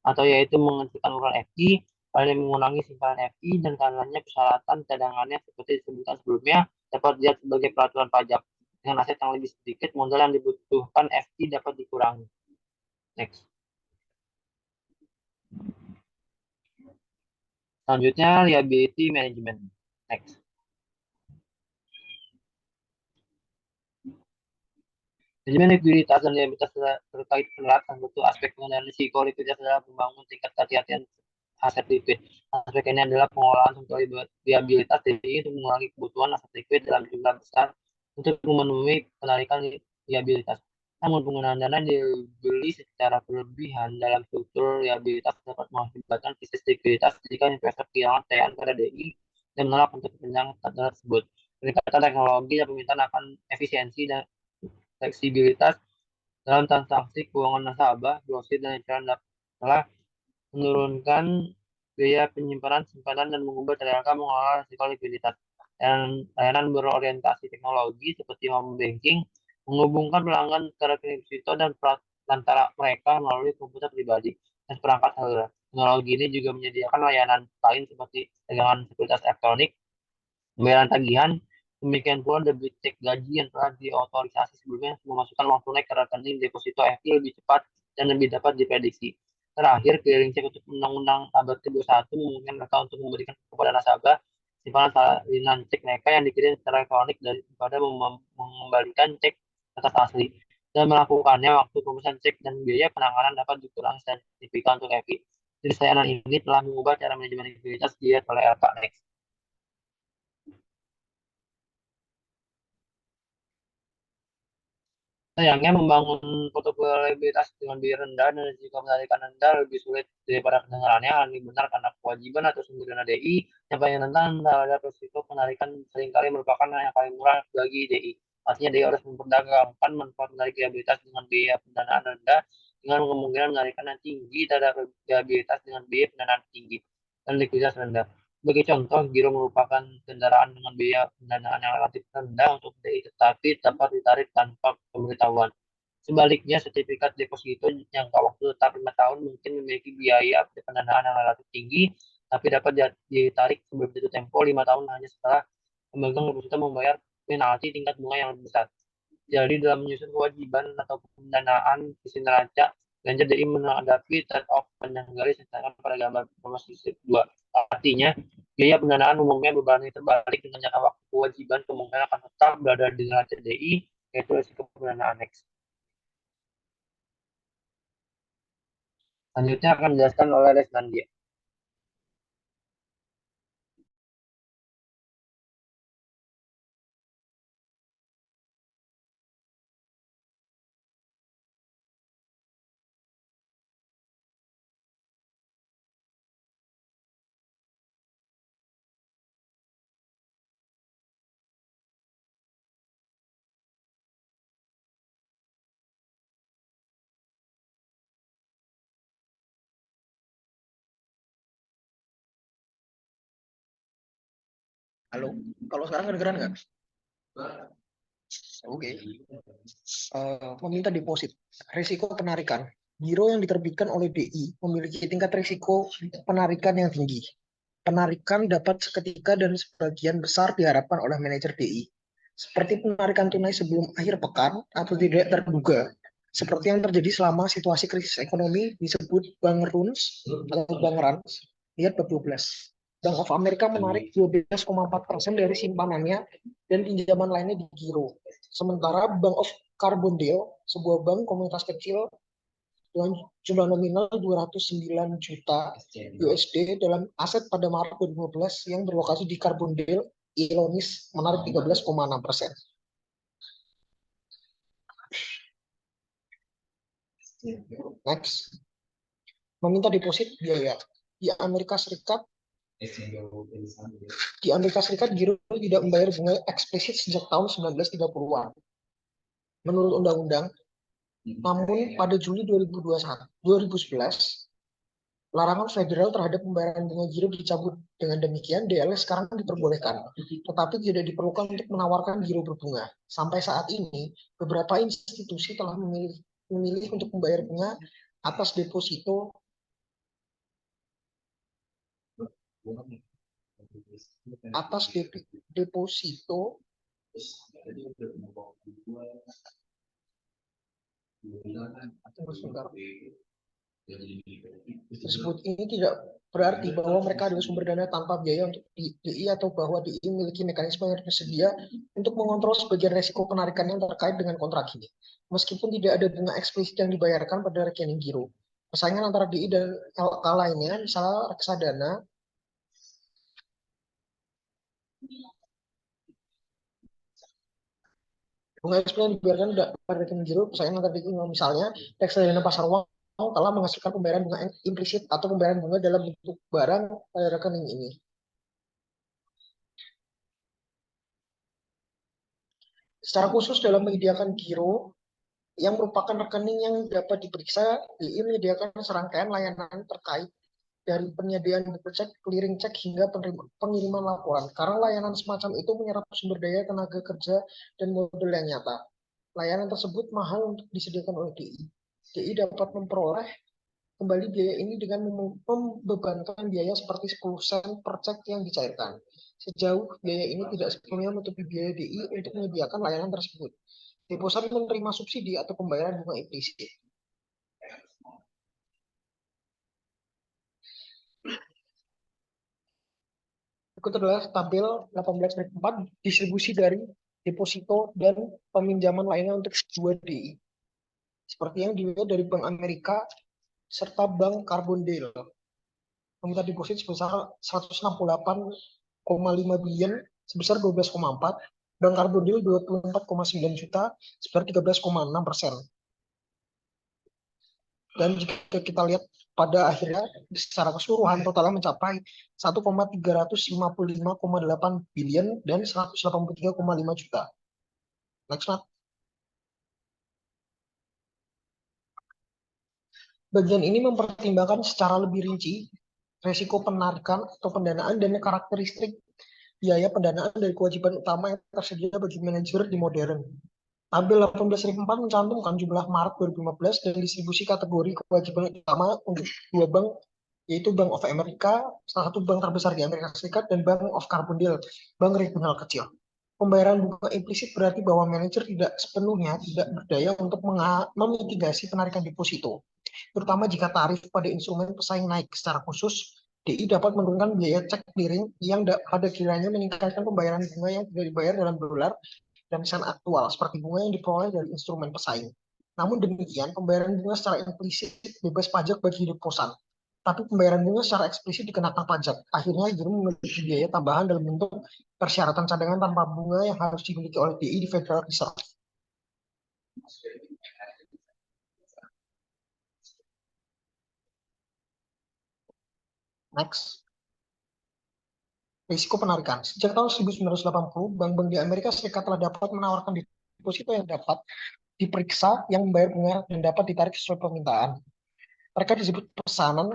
atau yaitu menghentikan ukuran FI, paling mengurangi simpanan FI dan karenanya persyaratan cadangannya seperti disebutkan sebelumnya dapat dilihat sebagai peraturan pajak. Dengan aset yang lebih sedikit, modal yang dibutuhkan FI dapat dikurangi. Next. Selanjutnya, liability management. Next. Manajemen likuiditas dan liabilitas terkait erat satu aspek pengendalian risiko likuiditas adalah membangun tingkat kehati-hatian aset likuid. Aspek ini adalah pengolahan sumber liabilitas jadi untuk mengurangi kebutuhan aset likuid dalam jumlah besar untuk memenuhi penarikan liabilitas. Namun penggunaan dana dibeli secara berlebihan dalam struktur liabilitas dapat mengakibatkan krisis likuiditas jika investor kehilangan kepercayaan pada DI dan menolak untuk kepentingan dana tersebut. Peningkatan teknologi dan permintaan akan efisiensi dan fleksibilitas dalam transaksi keuangan nasabah, grosir dan eceran telah menurunkan biaya penyimpanan, simpanan, dan mengubah cara mengelola risiko likuiditas. Dan layanan berorientasi teknologi seperti mobile banking menghubungkan pelanggan secara kripto dan antara mereka melalui komputer pribadi dan perangkat seluler. Teknologi ini juga menyediakan layanan lain seperti dagangan sekuritas elektronik, pembayaran tagihan, demikian pula debit cek gaji yang telah diotorisasi sebelumnya memasukkan uang tunai ke rekening deposito FI lebih cepat dan lebih dapat diprediksi. Terakhir, clearing cek untuk Undang-Undang Abad ke-21 memungkinkan mereka untuk memberikan kepada nasabah simpanan salinan cek mereka yang dikirim secara elektronik daripada mengembalikan cek atas asli. Dan melakukannya, waktu pemesan cek dan biaya penanganan dapat dikurangi signifikan untuk FI. Jadi layanan ini telah mengubah cara manajemen likuiditas diet oleh LKNex. Sayangnya membangun portabilitas dengan biaya rendah dan risiko penarikan rendah lebih sulit daripada kedengarannya. Hal ini benar karena kewajiban atau sumber dana DI yang paling rentan terhadap risiko penarikan seringkali merupakan yang paling murah bagi DI. Artinya DI harus memperdagangkan manfaat menarik liabilitas dengan biaya pendanaan rendah dengan kemungkinan menarikkan yang tinggi terhadap liabilitas dengan biaya pendanaan tinggi dan likuiditas rendah. Sebagai contoh, giro merupakan kendaraan dengan biaya pendanaan yang relatif rendah untuk DI, tetapi dapat ditarik tanpa pemberitahuan. Sebaliknya, sertifikat deposito yang waktu tetap 5 tahun mungkin memiliki biaya pendanaan yang relatif tinggi, tapi dapat ditarik sebelum jatuh tempo 5 tahun hanya setelah pemegang deposito membayar penalti tingkat bunga yang lebih besar. Jadi dalam menyusun kewajiban atau pendanaan visi neraca, Ganjar DI menghadapi trade-off panjang garis yang pada gambar informasi 2. Artinya, biaya pendanaan umumnya berbanding terbalik dengan jangka waktu kewajiban kemungkinan akan tetap berada di neraca DI, yaitu risiko pendanaan next. Selanjutnya akan dijelaskan oleh Lesnandia. Halo, kalau sekarang kedengeran nggak? Oke. Meminta deposit. Risiko penarikan. Giro yang diterbitkan oleh DI memiliki tingkat risiko penarikan yang tinggi. Penarikan dapat seketika dan sebagian besar diharapkan oleh manajer DI. Seperti penarikan tunai sebelum akhir pekan atau tidak terduga. Seperti yang terjadi selama situasi krisis ekonomi disebut bank runs atau bank runs. Lihat bab 12. Bank of America menarik 12,4% dari simpanannya dan pinjaman lainnya di giro. Sementara Bank of Carbondale, sebuah bank komunitas kecil dengan jumlah nominal 209 juta USD dalam aset pada Maret 2015 yang berlokasi di Carbondale, Illinois, menarik 13,6%. Next. Meminta deposit biaya. Di Amerika Serikat, giro tidak membayar bunga eksplisit sejak tahun 1930-an. menurut undang-undang. Namun pada Juli 2011, larangan federal terhadap pembayaran bunga giro dicabut. Dengan demikian, DLS sekarang diperbolehkan, tetapi tidak diperlukan untuk menawarkan giro berbunga. Sampai saat ini, beberapa institusi telah memilih untuk membayar bunga atas deposito tersebut. Ini tidak berarti bahwa mereka adalah sumber dana tanpa biaya untuk DI atau bahwa DI memiliki mekanisme yang tersedia untuk mengontrol sebagian resiko penarikan yang terkait dengan kontrak ini. Meskipun tidak ada bunga eksplisit yang dibayarkan pada rekening giro, persaingan antara DI dan LK lainnya, misalnya reksadana, bunga eksplisit yang dibayarkan pada rekening giro, persaingan antara DI, misalnya reksadana pasar uang telah menghasilkan pembayaran bunga implisit atau pembayaran bunga dalam bentuk barang pada rekening ini. Secara khusus dalam menyediakan giro yang merupakan rekening yang dapat diperiksa, DI menyediakan serangkaian layanan terkait dari penyediaan buku cek, clearing cek, hingga pengiriman laporan. Karena layanan semacam itu menyerap sumber daya tenaga kerja dan modal yang nyata. Layanan tersebut mahal untuk disediakan oleh DI. DI dapat memperoleh kembali biaya ini dengan membebankan biaya seperti 10 sen per cek yang dicairkan. Sejauh biaya ini tidak sepenuhnya menutupi biaya DI untuk menyediakan layanan tersebut. Deposan menerima subsidi atau pembayaran bunga implisit. Berikut adalah tabel 18/4 distribusi dari deposito dan peminjaman lainnya untuk 2 DI. Seperti yang dilihat dari Bank Amerika serta Bank Carbondale. Meminta deposit sebesar 168,5 billion sebesar 12,4, Bank Carbondale 24,9 juta sebesar 13,6%. Dan jika kita lihat pada akhirnya secara keseluruhan totalnya mencapai 1,355,8 billion dan 183,5 juta. Next slide. Bagian ini mempertimbangkan secara lebih rinci resiko penarikan atau pendanaan dan karakteristik biaya pendanaan dari kewajiban utama yang tersedia bagi manajer di modern. Tabel 18/4 mencantumkan jumlah Maret 2015 dan distribusi kategori kewajiban utama untuk 2 bank, yaitu Bank of America, salah satu bank terbesar di Amerika Serikat, dan Bank of Carbondale, bank regional kecil. Pembayaran bunga implisit berarti bahwa manajer tidak sepenuhnya tidak berdaya untuk memitigasi penarikan deposito, terutama jika tarif pada instrumen pesaing naik. Secara khusus, DI dapat menurunkan biaya cek clearing yang pada kiranya meningkatkan pembayaran bunga yang tidak dibayar dalam dolar dan sen aktual, seperti bunga yang diperoleh dari instrumen pesaing. Namun demikian, pembayaran bunga secara implisit bebas pajak bagi deposan, tapi pembayaran bunga secara eksplisit dikenakan pajak. Akhirnya giro memiliki biaya tambahan dalam bentuk persyaratan cadangan tanpa bunga yang harus dimiliki oleh DI di Federal Reserve. Next. Risiko penarikan. Sejak tahun 1980, bank-bank di Amerika Serikat telah dapat menawarkan deposito yang dapat diperiksa, yang membayar bunga dan dapat ditarik sesuai permintaan. Mereka disebut pesanan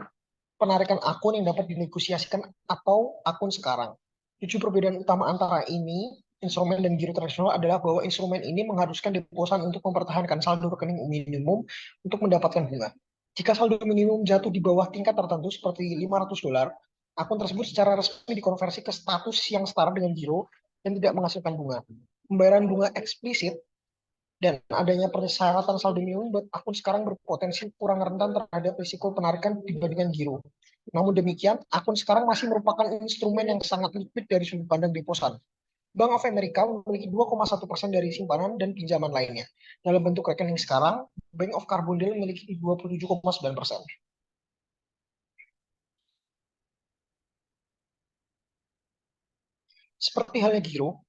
penarikan akun yang dapat dinegosiasikan atau akun sekarang. 7 perbedaan utama antara ini, instrumen dan giro tradisional, adalah bahwa instrumen ini mengharuskan deposan untuk mempertahankan saldo rekening minimum untuk mendapatkan bunga. Jika saldo minimum jatuh di bawah tingkat tertentu seperti $500, akun tersebut secara resmi dikonversi ke status yang setara dengan giro dan tidak menghasilkan bunga. Pembayaran bunga eksplisit dan adanya persyaratan saldo minimum buat akun sekarang berpotensi kurang rentan terhadap risiko penarikan dibandingkan giro. Namun demikian, akun sekarang masih merupakan instrumen yang sangat liquid dari sudut pandang deposan. Bank of America memiliki 2,1% dari simpanan dan pinjaman lainnya. Dalam bentuk rekening sekarang, Bank of Carbondale memiliki 27,9%. Seperti halnya giro,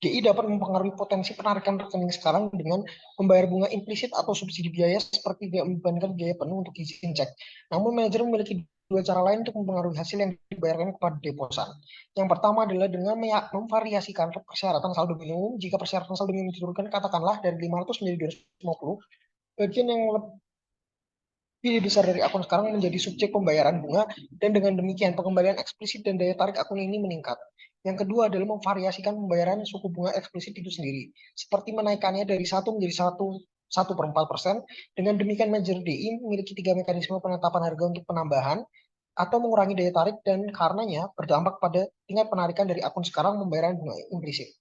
DI dapat mempengaruhi potensi penarikan rekening sekarang dengan membayar bunga implisit atau subsidi biaya seperti tidak membebankan biaya penuh untuk izin cek. Namun manajer memiliki dua cara lain untuk mempengaruhi hasil yang dibayarkan kepada deposan. Yang pertama adalah dengan memvariasikan persyaratan saldo minimum. Jika persyaratan saldo minimum diturunkan katakanlah dari 500 menjadi 250, bagian yang lebih besar dari akun sekarang menjadi subjek pembayaran bunga, dan dengan demikian pengembalian eksplisit dan daya tarik akun ini meningkat. Yang kedua adalah memvariasikan pembayaran suku bunga eksplisit itu sendiri, seperti menaikkannya dari 1 menjadi 1/4%. Dengan demikian manajer DI memiliki 3 mekanisme penetapan harga untuk penambahan atau mengurangi daya tarik, dan karenanya berdampak pada tingkat penarikan dari akun sekarang pembayaran bunga implisit.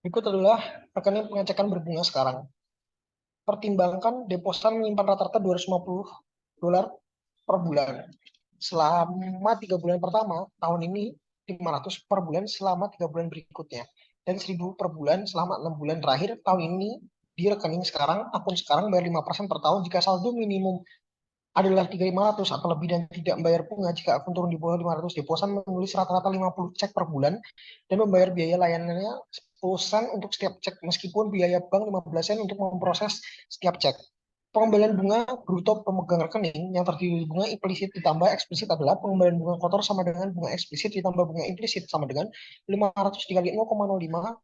Berikut adalah rekening pengecekan berbunga sekarang. Pertimbangkan deposan menyimpan rata-rata $250 per bulan. Selama 3 bulan pertama, tahun ini 500 per bulan selama 3 bulan berikutnya. Dan 1.000 per bulan selama 6 bulan terakhir tahun ini di rekening sekarang, akun sekarang bayar 5% per tahun jika saldo minimum adalah 3.500 atau lebih dan tidak membayar bunga. Jika akun turun di bawah 500, deposan menulis rata-rata 50 cek per bulan dan membayar biaya layanannya 10% untuk setiap cek, meskipun biaya bank 15 sen untuk memproses setiap cek. Pengembalian bunga bruto pemegang rekening yang terdiri dari bunga implisit ditambah eksplisit adalah pengembalian bunga kotor sama dengan bunga eksplisit ditambah bunga implisit sama dengan 500 dikali 0,05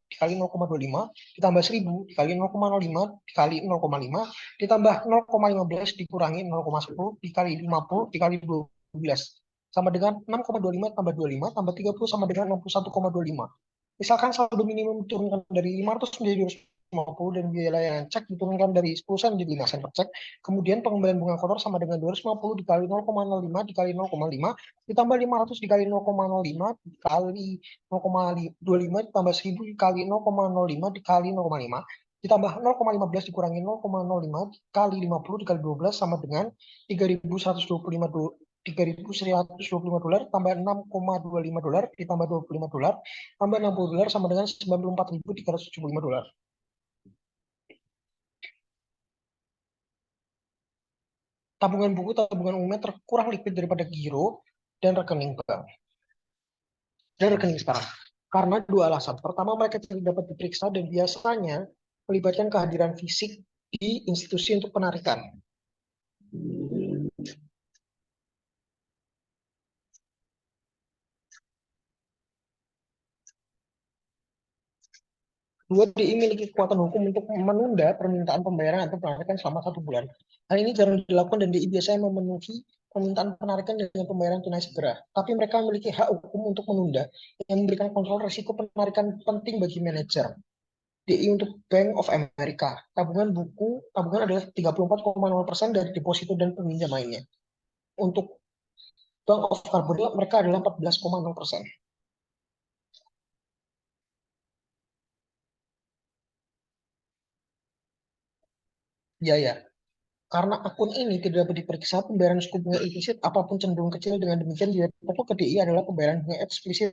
dikali 0,25 ditambah 1.000 dikali 0,05 dikali 0,5 ditambah 0,15 dikurangi 0,10 dikali 50 dikali 12 sama dengan 6,25 tambah 25 tambah 30 sama dengan 61,25. Misalkan saldo minimum diturunkan dari 500 menjadi 250 dan biaya layanan cek diturunkan dari 10 sen menjadi 5 sen per cek. Kemudian pengembalian bunga kotor sama dengan 250 dikali 0,05 dikali 0,5 ditambah 500 dikali 0,05 dikali 0,25 ditambah 1.000 dikali 0,05 dikali 0,5 ditambah 0,15 dikurangi 0,05 dikali 50 dikali 12 sama dengan 3.125 $3.125 tambah $6,25 ditambah $25 tambah $60 sama dengan $94.375. Tabungan buku tabungan umumnya terkurang likuid daripada giro dan rekening bank dan rekening sekarang karena dua alasan. Pertama, mereka tidak dapat diperiksa dan biasanya melibatkan kehadiran fisik di institusi untuk penarikan. Dua, DI memiliki kekuatan hukum untuk menunda permintaan pembayaran atau penarikan selama 1 bulan. Hal ini jarang dilakukan dan DI biasanya memenuhi permintaan penarikan dengan pembayaran tunai segera. Tapi mereka memiliki hak hukum untuk menunda yang memberikan kontrol risiko penarikan penting bagi manajer. DI untuk Bank of America. Tabungan adalah 34,0% dari deposito dan peminjam lainnya. Untuk Bank of Carbondale mereka adalah 14,0%. Ya. Karena akun ini tidak dapat diperiksa, pembayaran suku bunga implisit apapun cenderung kecil. Dengan demikian, biaya pokok ke DI adalah pembayaran bunga eksplisit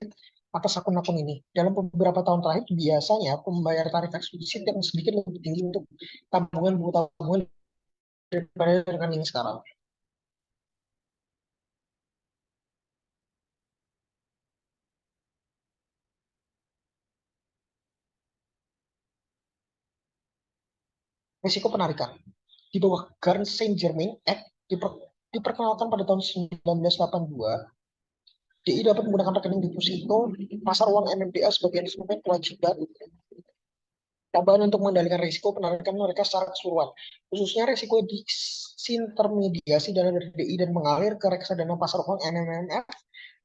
atas akun-akun ini. Dalam beberapa tahun terakhir, biasanya pembayar tarif eksplisit yang sedikit lebih tinggi untuk tabungan buku tabungan daripada rekening sekarang. Risiko penarikan. Di bawah Garn Saint Germain Act diperkenalkan pada tahun 1982, DI dapat menggunakan rekening deposito pasar uang MMDA sebagai instrumen kewajiban tambahan untuk mengendalikan risiko penarikan mereka secara keseluruhan, khususnya risiko disintermediasi dana dari DI dan mengalir ke reksadana pasar uang MMF.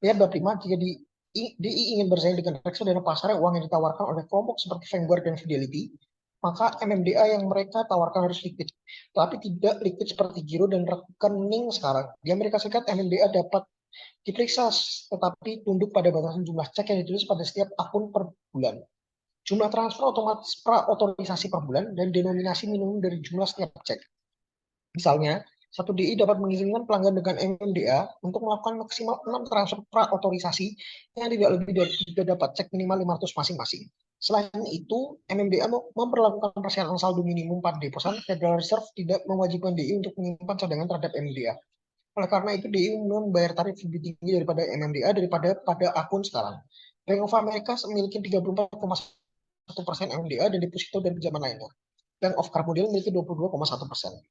Lihat bab 5, jika DI ingin bersaing dengan reksadana pasar uang yang ditawarkan oleh kelompok seperti Vanguard dan Fidelity, maka MMDA yang mereka tawarkan harus liquid, tapi tidak liquid seperti giro dan rekening sekarang. Di Amerika Serikat, MMDA dapat diperiksa tetapi tunduk pada batasan jumlah cek yang ditulis pada setiap akun per bulan, jumlah transfer otomatis pra-otorisasi per bulan, dan denominasi minimum dari jumlah setiap cek. Misalnya, satu DI dapat mengizinkan pelanggan dengan MMDA untuk melakukan maksimal 6 transfer pra-otorisasi yang tidak lebih dari 3 dapat cek minimal 500 masing-masing. Selain itu, MMDA memperlakukan persyaratan saldo minimum pada deposan. Federal Reserve tidak mewajibkan DI untuk menyimpan cadangan terhadap MMDA. Oleh karena itu, DI membayar tarif lebih tinggi daripada MMDA daripada pada akun sekarang. Bank of America memiliki 34,1% MMDA dan deposito dan pinjaman lainnya. Bank of Carbondale memiliki 22,1%.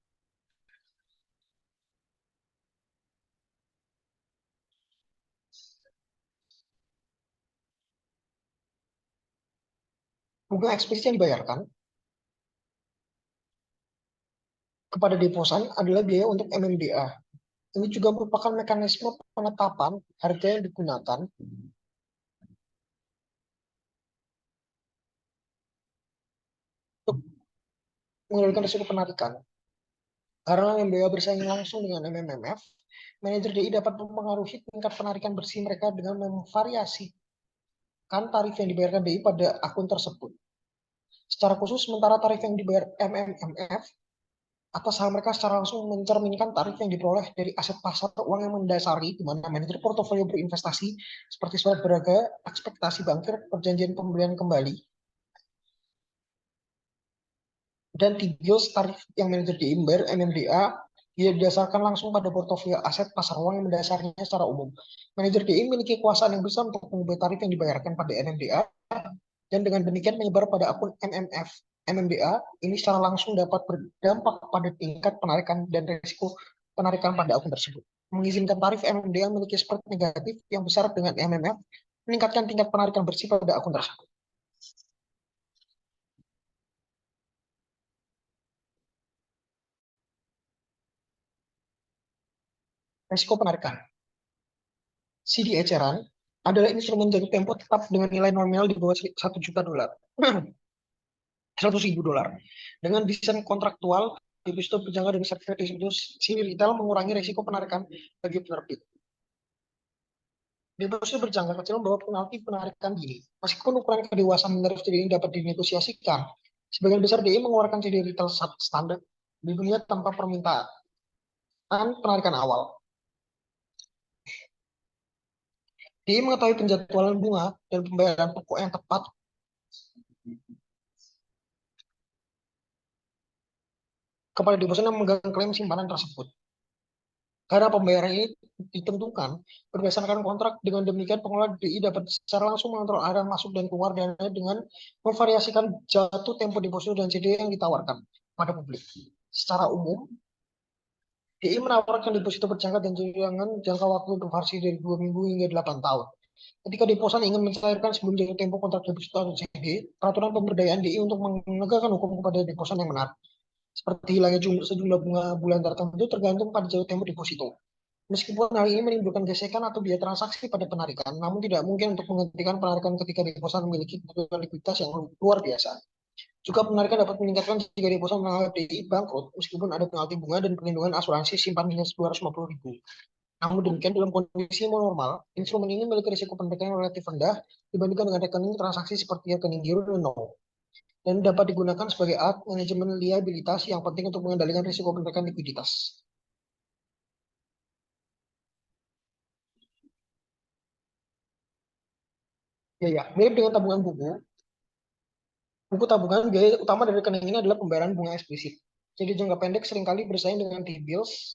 Bunga eksplisit yang dibayarkan kepada deposan adalah biaya untuk MMDA. Ini juga merupakan mekanisme penetapan harga yang digunakan untuk mengendalikan risiko penarikan. Karena MMDA bersaing langsung dengan MMMF, manajer DI dapat mempengaruhi tingkat penarikan bersih mereka dengan memvariasikan tarif yang dibayarkan DI pada akun tersebut. Secara khusus, sementara tarif yang dibayar MMMF atas saham mereka secara langsung mencerminkan tarif yang diperoleh dari aset pasar uang yang mendasari, di mana manajer portofolio berinvestasi seperti surat berharga, ekspektasi bankir, perjanjian pembelian kembali, dan T-bills tarif yang manajer DI membayar MMDA dia didasarkan langsung pada portofolio aset pasar uang yang mendasarinya secara umum. Manajer DI memiliki kekuasaan yang besar untuk mengubah tarif yang dibayarkan pada MMDA dan dengan demikian menyebar pada akun MMF. MMDA ini secara langsung dapat berdampak pada tingkat penarikan dan risiko penarikan pada akun tersebut. Mengizinkan tarif MMDA memiliki spread negatif yang besar dengan MMF, meningkatkan tingkat penarikan bersih pada akun tersebut. Risiko penarikan. CD eceran adalah instrumen jatuh tempo tetap dengan nilai nominal di bawah 1 juta dolar. 100.000 dolar. Dengan desain kontraktual, deposito berjangka dan sertifikat deposito CD retail mengurangi risiko penarikan bagi penerbit. Deposito berjangka kecil membawa penalti penarikan dini. Meskipun ukuran kedewasaan menarik CD ini dapat dinegosiasikan, sebagian besar DI mengeluarkan CD retail standar di dunia tanpa permintaan penarikan awal. DI mengetahui penjadwalan bunga dan pembayaran pokok yang tepat kepada deposan yang memegang klaim simpanan tersebut. Karena pembayaran ini ditentukan berdasarkan kontrak, dengan demikian pengelola DI dapat secara langsung mengontrol aliran masuk dan keluar dana dengan memvariasikan jatuh tempo deposito dan CD yang ditawarkan pada publik. Secara umum, DI menawarkan deposito berjangka dan jangan jangka waktu bervariasi dari 2 minggu hingga 8 tahun. Ketika deposan ingin mencairkan sebelum jatuh tempo kontrak deposito atau CD, peraturan pemberdayaan DI untuk menegakkan hukum kepada deposan yang menarik, seperti hilangnya sejumlah bunga bulan tertentu tergantung pada jatuh tempo deposito. Meskipun hal ini menimbulkan gesekan atau biaya transaksi pada penarikan, namun tidak mungkin untuk menghentikan penarikan ketika deposan memiliki kebutuhan likuiditas yang luar biasa. Juga penarikan dapat meningkatkan jika deposan mengalami DI bangkrut, meskipun ada penalti bunga dan perlindungan asuransi simpan minus 250.000. Namun demikian, dalam kondisi normal, instrumen ini memiliki risiko penarikan yang relatif rendah dibandingkan dengan rekening transaksi seperti rekening giro dan nol, dan dapat digunakan sebagai alat manajemen liabilitas yang penting untuk mengendalikan risiko penarikan likuiditas. Ya, mirip dengan tabungan buku. Buku tabungan, biaya utama dari rekening ini adalah pembayaran bunga eksplisit. Jadi jangka pendek seringkali bersaing dengan T-bills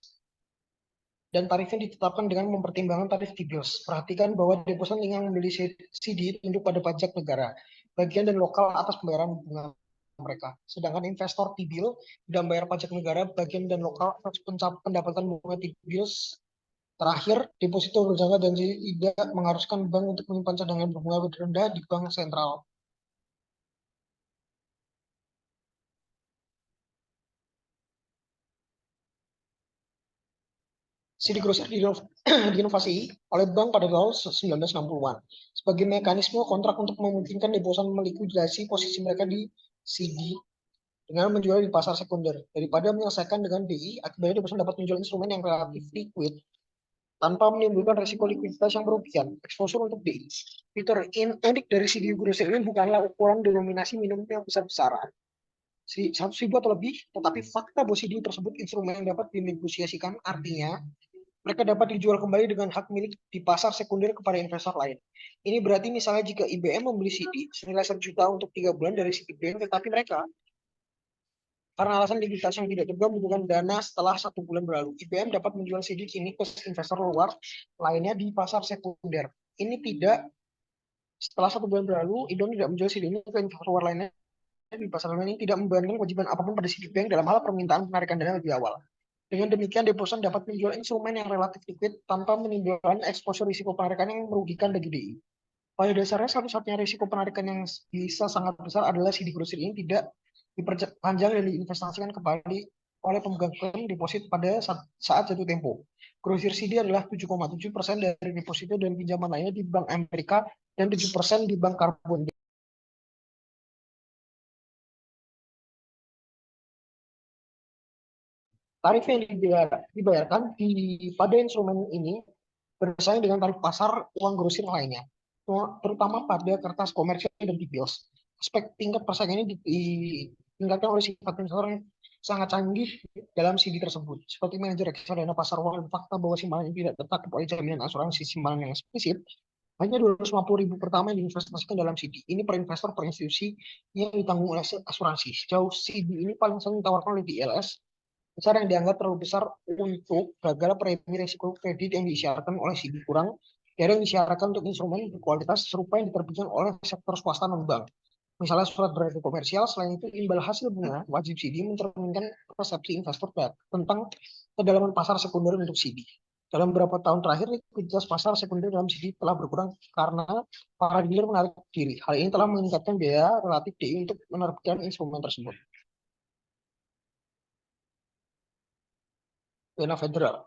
dan tarifnya ditetapkan dengan mempertimbangkan tarif T-bills. Perhatikan bahwa deposan yang membeli CD tunduk pada pajak negara, bagian dan lokal atas pembayaran bunga mereka. Sedangkan investor T-bill tidak membayar pajak negara, bagian dan lokal atas pendapatan bunga T-bills. Terakhir, deposito berjangka dan tidak mengharuskan bank untuk menyimpan cadangan berbunga rendah di bank sentral. CD Grosir diinovasi oleh bank pada tahun 1960-an sebagai mekanisme kontrak untuk memungkinkan deposan melikuidasi posisi mereka di CD dengan menjual di pasar sekunder. Daripada menyelesaikan dengan DI, akibatnya deposan dapat menjual instrumen yang relatif liquid tanpa menimbulkan risiko likuiditas yang berlebihan. Exposure untuk DI. Fitur edik dari CD Grosir ini bukanlah ukuran denominasi minimum yang besar-besaran, 100.000 atau lebih, tetapi fakta bahwa CD tersebut instrumen yang dapat dinegosiasikan, artinya mereka dapat dijual kembali dengan hak milik di pasar sekunder kepada investor lain. Ini berarti misalnya jika IBM membeli CD senilai 1 juta untuk 3 bulan dari Citibank, tetapi mereka karena alasan likuiditas yang tidak juga membutuhkan dana setelah 1 bulan berlalu, IBM dapat menjual CD kini ke investor luar lainnya di pasar sekunder. Ini tidak Setelah 1 bulan berlalu, Idon tidak menjual CD ini ke investor lainnya di pasar ini tidak membebankan kewajiban apapun pada CD Bank dalam hal permintaan penarikan dana lebih awal. Dengan demikian, deposan dapat menjual instrumen yang relatif liquid tanpa menimbulkan eksposur risiko penarikan yang merugikan bagi DI. Pada dasarnya, satu-satunya risiko penarikan yang bisa sangat besar adalah CD grosir ini tidak diperpanjang dan diinvestasikan kembali oleh pemegang klaim deposit pada saat jatuh tempo. Grosir CD adalah 7,7% dari deposito dan pinjaman lainnya di Bank Amerika dan 7% di Bank Karbon. Tarif yang dibayarkan pada instrumen ini bersaing dengan tarif pasar uang grosir lainnya, terutama pada kertas komersial dan T-bills. Aspek tingkat persaingan ini ditingkatkan oleh sifat investor yang sangat canggih dalam CD tersebut. Seperti manajer reksadana pasar uang dan fakta bahwa simpanan ini tidak tertakut oleh jaminan asuransi simpanan yang eksplisit, hanya 250.000 pertama yang diinvestasikan dalam CD. Ini per investor per institusi yang ditanggung oleh asuransi. Sejauh CD ini paling sering ditawarkan oleh DLS, besar yang dianggap terlalu besar untuk gagal premi risiko kredit yang disyaratkan oleh CD kurang dari yang disyaratkan untuk instrumen berkualitas serupa yang diterbitkan oleh sektor swasta non-bank. Misalnya surat berharga komersial. Selain itu, imbal hasil bunga wajib CD mencerminkan persepsi investor tentang kedalaman pasar sekunder untuk CD. Dalam beberapa tahun terakhir, likuiditas pasar sekunder dalam CD telah berkurang karena para dealer menarik diri. Hal ini telah meningkatkan biaya relatif DI untuk menerbitkan instrumen tersebut. Dana federal.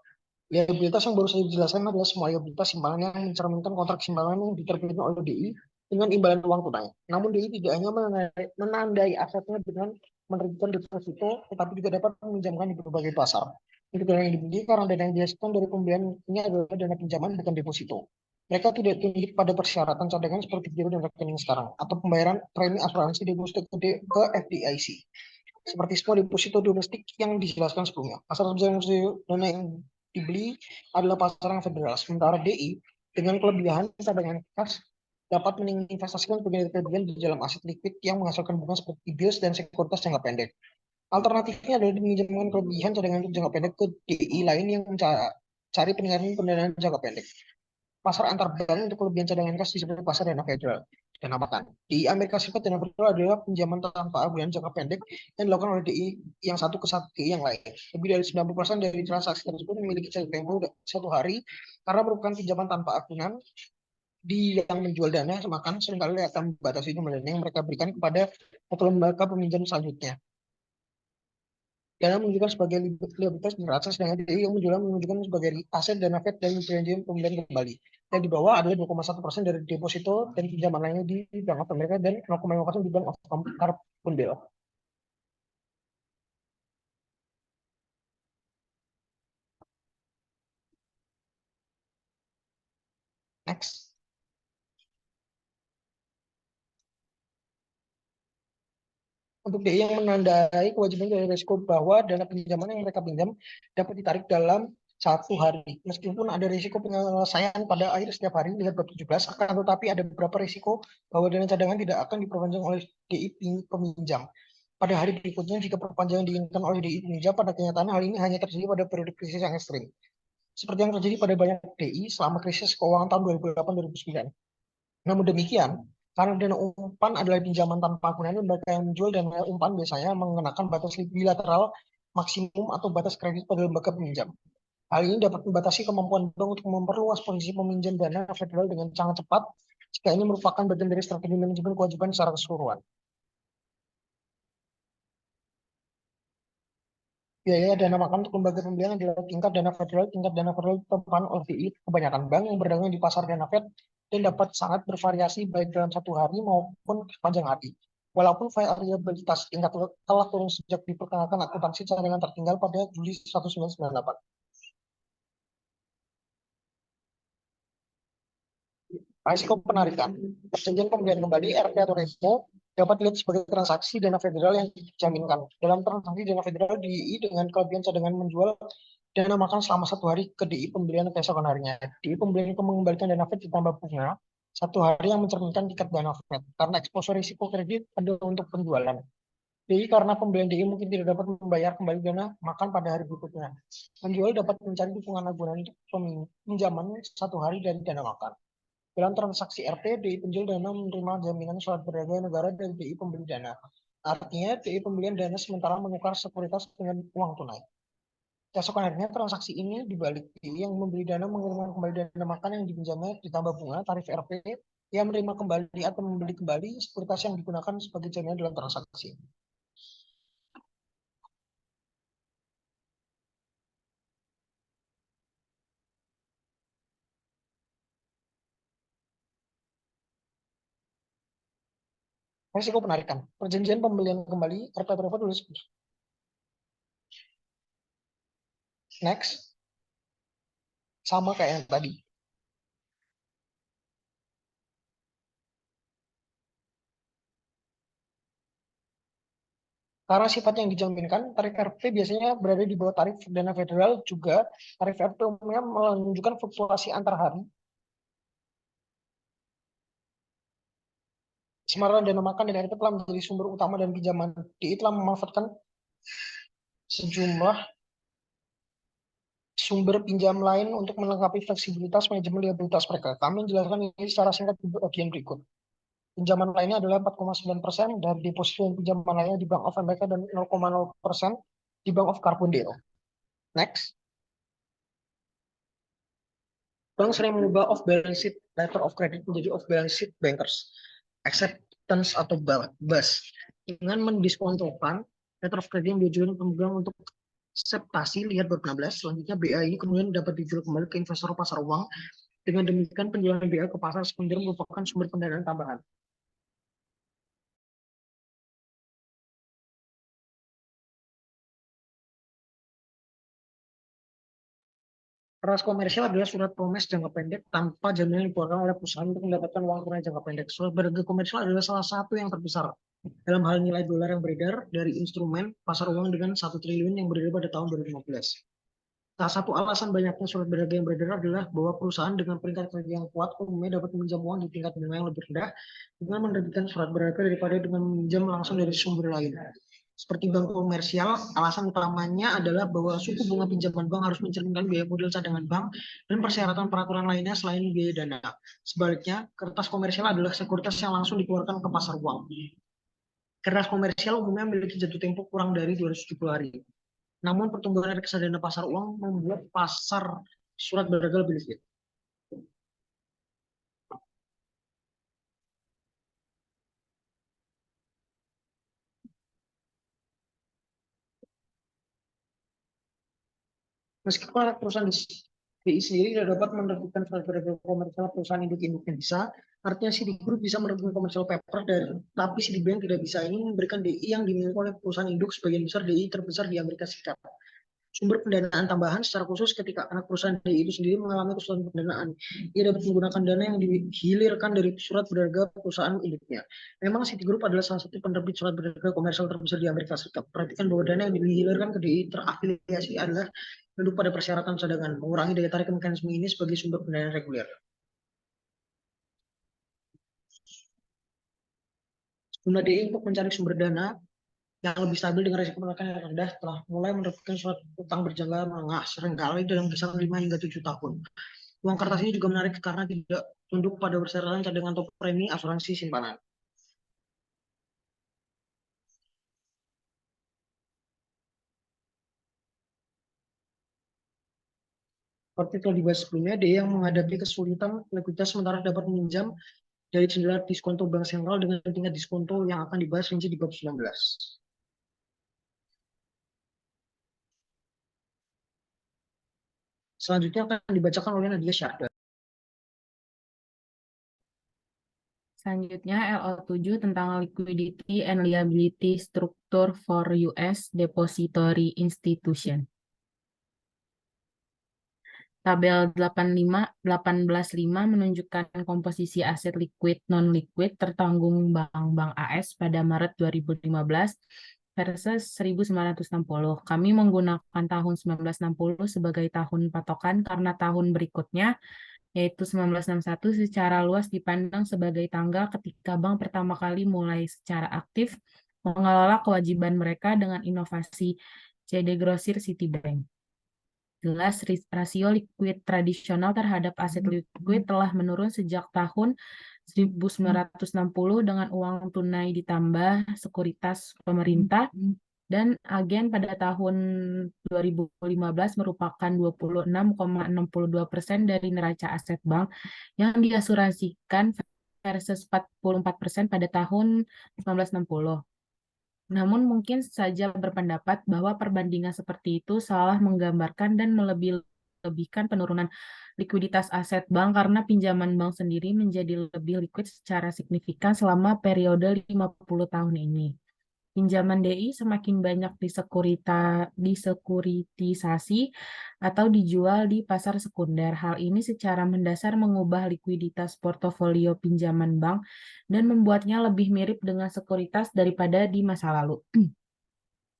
Liabilitas yang baru saja dijelaskan adalah semua liabilitas simpanan yang mencerminkan kontrak simpanan yang diterbitkan oleh DI dengan imbalan uang tunai. Namun DI tidak hanya menandai asetnya dengan menerbitkan deposito, tetapi juga dapat meminjamkan di berbagai pasar. Untuk dana yang dibeli, karena dana yang dihasilkan dari pembelian ini adalah dana pinjaman bukan deposito. Mereka tidak tunduk pada persyaratan cadangan seperti giro dan rekening sekarang, atau pembayaran premi asuransi deposito ke FDIC. Seperti semua deposito domestik yang dijelaskan sebelumnya. Pasar dana yang dibeli adalah pasar yang federal. Sementara DI dengan kelebihan cadangan kas dapat menginvestasikan sebagai kelebihan di dalam aset likuid yang menghasilkan bunga seperti T-bills dan sekuritas jangka pendek. Alternatifnya adalah meminjamkan kelebihan cadangan untuk jangka pendek ke DI lain yang mencari peningkatan pendanaan jangka pendek. Pasar antar bank untuk kelebihan cadangan kas disebut pasar dana federal. Dana makan. Di Amerika Serikat, dana federal adalah pinjaman tanpa agunan jangka pendek yang dilakukan oleh DI yang satu ke DI yang lain. Lebih dari 90% dari transaksi tersebut memiliki jangka tempo 1 hari karena merupakan pinjaman tanpa agunan. Di yang menjual dana makan seringkali akan membatasi jumlah dana yang mereka berikan kepada lembaga peminjam selanjutnya. Dana menunjukkan sebagai liabilitas neraca, sedangkan DI yang menunjukkan sebagai aset dana Fed dan perjanjian pembelian kembali. Yang di bawah adalah 2,1% dari deposito dan pinjaman lainnya di Bank of America dan 0,5% di Bank of Carbon Bill. Next. Untuk DI yang menandai kewajiban dari risiko bahwa dana pinjaman yang mereka pinjam dapat ditarik dalam 1 hari. Meskipun ada risiko penyelesaian pada akhir setiap hari, lihat bab 17, akan tetapi ada beberapa risiko bahwa dana cadangan tidak akan diperpanjang oleh DI peminjam. Pada hari berikutnya, jika perpanjangan diinginkan oleh DI peminjam, pada kenyataan hal ini hanya terjadi pada periode krisis yang ekstrim. Seperti yang terjadi pada banyak DI selama krisis keuangan tahun 2008-2009. Namun demikian, karena dana umpan adalah pinjaman tanpa agunan, lembaga yang menjual dana umpan biasanya mengenakan batas bilateral maksimum atau batas kredit pada lembaga peminjam. Hal ini dapat membatasi kemampuan bank untuk memperluas posisi peminjam dana federal dengan sangat cepat jika ini merupakan bagian dari strategi manajemen kewajiban secara keseluruhan. Biaya dana makan untuk lembaga pembelian adalah tingkat dana federal ditetapkan oleh DI. Kebanyakan bank yang berdagang di pasar dana Fed dan dapat sangat bervariasi baik dalam 1 hari maupun sepanjang hari. Walaupun variabilitas tingkat telah turun sejak diperkenalkan akuntansi cadangan tertinggal pada Juli 1998. Risiko penarikan. Perjanjian pembelian kembali RP atau repo dapat dilihat sebagai transaksi dana federal yang dijaminkan. Dalam transaksi dana federal, DI dengan kelebihan cadangan menjual dana makan selama 1 hari ke DI pembelian keesokan harinya. DI pembelian itu mengembalikan dana Fed ditambah bunga 1 hari yang mencerminkan tingkat dana Fed. Karena eksposur risiko kredit ada untuk penjualan. DI karena pembelian DI mungkin tidak dapat membayar kembali dana makan pada hari berikutnya. Penjual dapat mencari dukungan agunan untuk pinjaman 1 hari dari dana makan. Dalam transaksi RT, DI penjual dana menerima jaminan surat berharga negara dari DI pembeli dana. Artinya, DI pembelian dana sementara menukar sekuritas dengan uang tunai. Keesokan harinya transaksi ini dibalik, DI yang membeli dana mengirimkan kembali dana makan yang dipinjamnya ditambah bunga tarif RP yang menerima kembali atau membeli kembali sekuritas yang digunakan sebagai jaminan dalam transaksi. Risiko penarikan. Perjanjian pembelian kembali RP berapa dulu. Next. Sama kayak yang tadi. Karena sifat yang dijaminkan, tarif RP biasanya berada di bawah tarif dana federal juga. Tarif RP umumnya menunjukkan fluktuasi antar hari. Sementara dana makan dan RP telah menjadi sumber utama dan pinjaman. DI telah memanfaatkan sejumlah sumber pinjam lain untuk melengkapi fleksibilitas manajemen liabilitas mereka. Kami menjelaskan ini secara singkat di bagian berikut. Pinjaman lainnya adalah 4,9% dari deposito dan pinjaman lainnya di Bank of America dan 0,0% di Bank of Carbondale. Next. Bank sering mengubah off-balance sheet letter of credit menjadi off-balance sheet bankers acceptance atau BAS dengan mendiskontokan letter of credit yang diajukan pemegang untuk akseptasi, lihat bab 16. Selanjutnya BA ini kemudian dapat dijual kembali ke investor pasar uang. Dengan demikian penjualan BA ke pasar sekunder merupakan sumber pendanaan tambahan. Keras komersial adalah surat promes jangka pendek tanpa jaminan dikeluarkan oleh perusahaan untuk mendapatkan uang tunai jangka pendek. Surat berharga komersial adalah salah satu yang terbesar dalam hal nilai dolar yang beredar dari instrumen pasar uang dengan 1 triliun yang beredar pada tahun 2015. Salah satu alasan banyaknya surat berharga yang beredar adalah bahwa perusahaan dengan peringkat kerja yang kuat umumnya dapat meminjam uang di tingkat bunga yang lebih rendah dengan menerbitkan surat berharga daripada dengan meminjam langsung dari sumber lain. Seperti bank komersial, alasan utamanya adalah bahwa suku bunga pinjaman bank harus mencerminkan biaya modal cadangan bank dan persyaratan peraturan lainnya selain biaya dana. Sebaliknya, kertas komersial adalah sekuritas yang langsung dikeluarkan ke pasar uang. Kertas komersial umumnya memiliki jatuh tempo kurang dari 270 hari. Namun pertumbuhan reksadana pasar uang membuat pasar surat berharga lebih liquid. Meskipun perusahaan DI sendiri tidak dapat menerbitkan surat berharga komersial perusahaan induk-induknya bisa, artinya Citigroup bisa menerbitkan komersial paper tapi Citibank tidak bisa. Ini memberikan DI yang dimiliki oleh perusahaan induk sebagian besar DI terbesar di Amerika Serikat. Sumber pendanaan tambahan secara khusus ketika anak perusahaan DI itu sendiri mengalami kesulitan pendanaan. Ia dapat menggunakan dana yang dihilirkan dari surat berharga perusahaan induknya. Memang Citigroup adalah salah satu penerbit surat berharga komersial terbesar di Amerika Serikat. Perhatikan bahwa dana yang dihilirkan ke DI terafiliasi adalah tunduk pada persyaratan cadangan, mengurangi daya tarik mekanisme ini sebagai sumber pendanaan reguler. Jumlah DI untuk mencari sumber dana yang lebih stabil dengan risiko penarikan yang rendah telah mulai menerbitkan surat utang berjangka menengah seringkali dalam kisaran 5 hingga 7 tahun. Uang kertas ini juga menarik karena tidak tunduk pada persyaratan cadangan atau premi asuransi simpanan. Seperti telah dibahas sebelumnya, DI yang menghadapi kesulitan likuiditas sementara dapat meminjam dari jendela diskonto bank sentral dengan tingkat diskonto yang akan dibahas rinci di bab 19. Selanjutnya akan dibacakan oleh Nadia Syahda. Selanjutnya LO7 tentang Liquidity and Liability Structure for US Depository Institution. Tabel 18.5 menunjukkan komposisi aset liquid non-liquid tertanggung bank-bank AS pada Maret 2015 versus 1960. Kami menggunakan tahun 1960 sebagai tahun patokan karena tahun berikutnya, yaitu 1961, secara luas dipandang sebagai tanggal ketika bank pertama kali mulai secara aktif mengelola kewajiban mereka dengan inovasi CD Grosir Citibank. Jelas, rasio likuid tradisional terhadap aset likuid telah menurun sejak tahun 1960 dengan uang tunai ditambah sekuritas pemerintah dan agen pada tahun 2015 merupakan 26,62% dari neraca aset bank yang diasuransikan versus 44% pada tahun 1960. Namun mungkin saja berpendapat bahwa perbandingan seperti itu salah menggambarkan dan melebih-lebihkan penurunan likuiditas aset bank karena pinjaman bank sendiri menjadi lebih likuid secara signifikan selama periode 50 tahun ini. Pinjaman DI semakin banyak disekuritisasi atau dijual di pasar sekunder. Hal ini secara mendasar mengubah likuiditas portofolio pinjaman bank dan membuatnya lebih mirip dengan sekuritas daripada di masa lalu.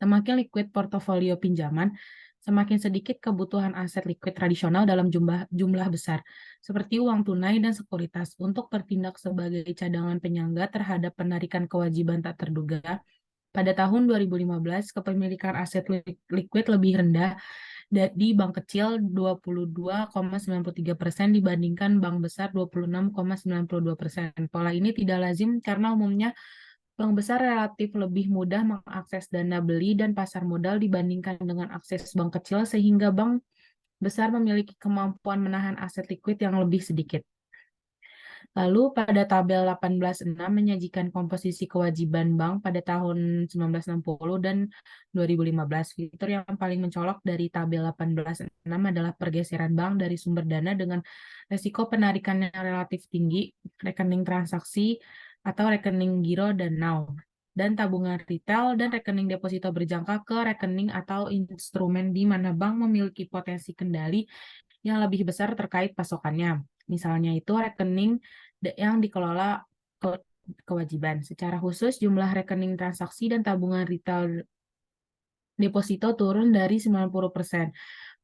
Semakin likuid portofolio pinjaman, semakin sedikit kebutuhan aset likuid tradisional dalam jumlah besar, seperti uang tunai dan sekuritas, untuk bertindak sebagai cadangan penyangga terhadap penarikan kewajiban tak terduga. Pada tahun 2015, kepemilikan aset likuid lebih rendah di bank kecil 22,93% dibandingkan bank besar 26,92%. Pola ini tidak lazim karena umumnya bank besar relatif lebih mudah mengakses dana beli dan pasar modal dibandingkan dengan akses bank kecil, sehingga bank besar memiliki kemampuan menahan aset likuid yang lebih sedikit. Lalu pada tabel 18.6 menyajikan komposisi kewajiban bank pada tahun 1960 dan 2015. Fitur yang paling mencolok dari tabel 18.6 adalah pergeseran bank dari sumber dana dengan resiko penarikan yang relatif tinggi, rekening transaksi atau rekening giro dan now, dan tabungan retail dan rekening deposito berjangka ke rekening atau instrumen di mana bank memiliki potensi kendali yang lebih besar terkait pasokannya. Misalnya itu rekening yang dikelola kewajiban. Secara khusus, jumlah rekening transaksi dan tabungan retail deposito turun dari 90%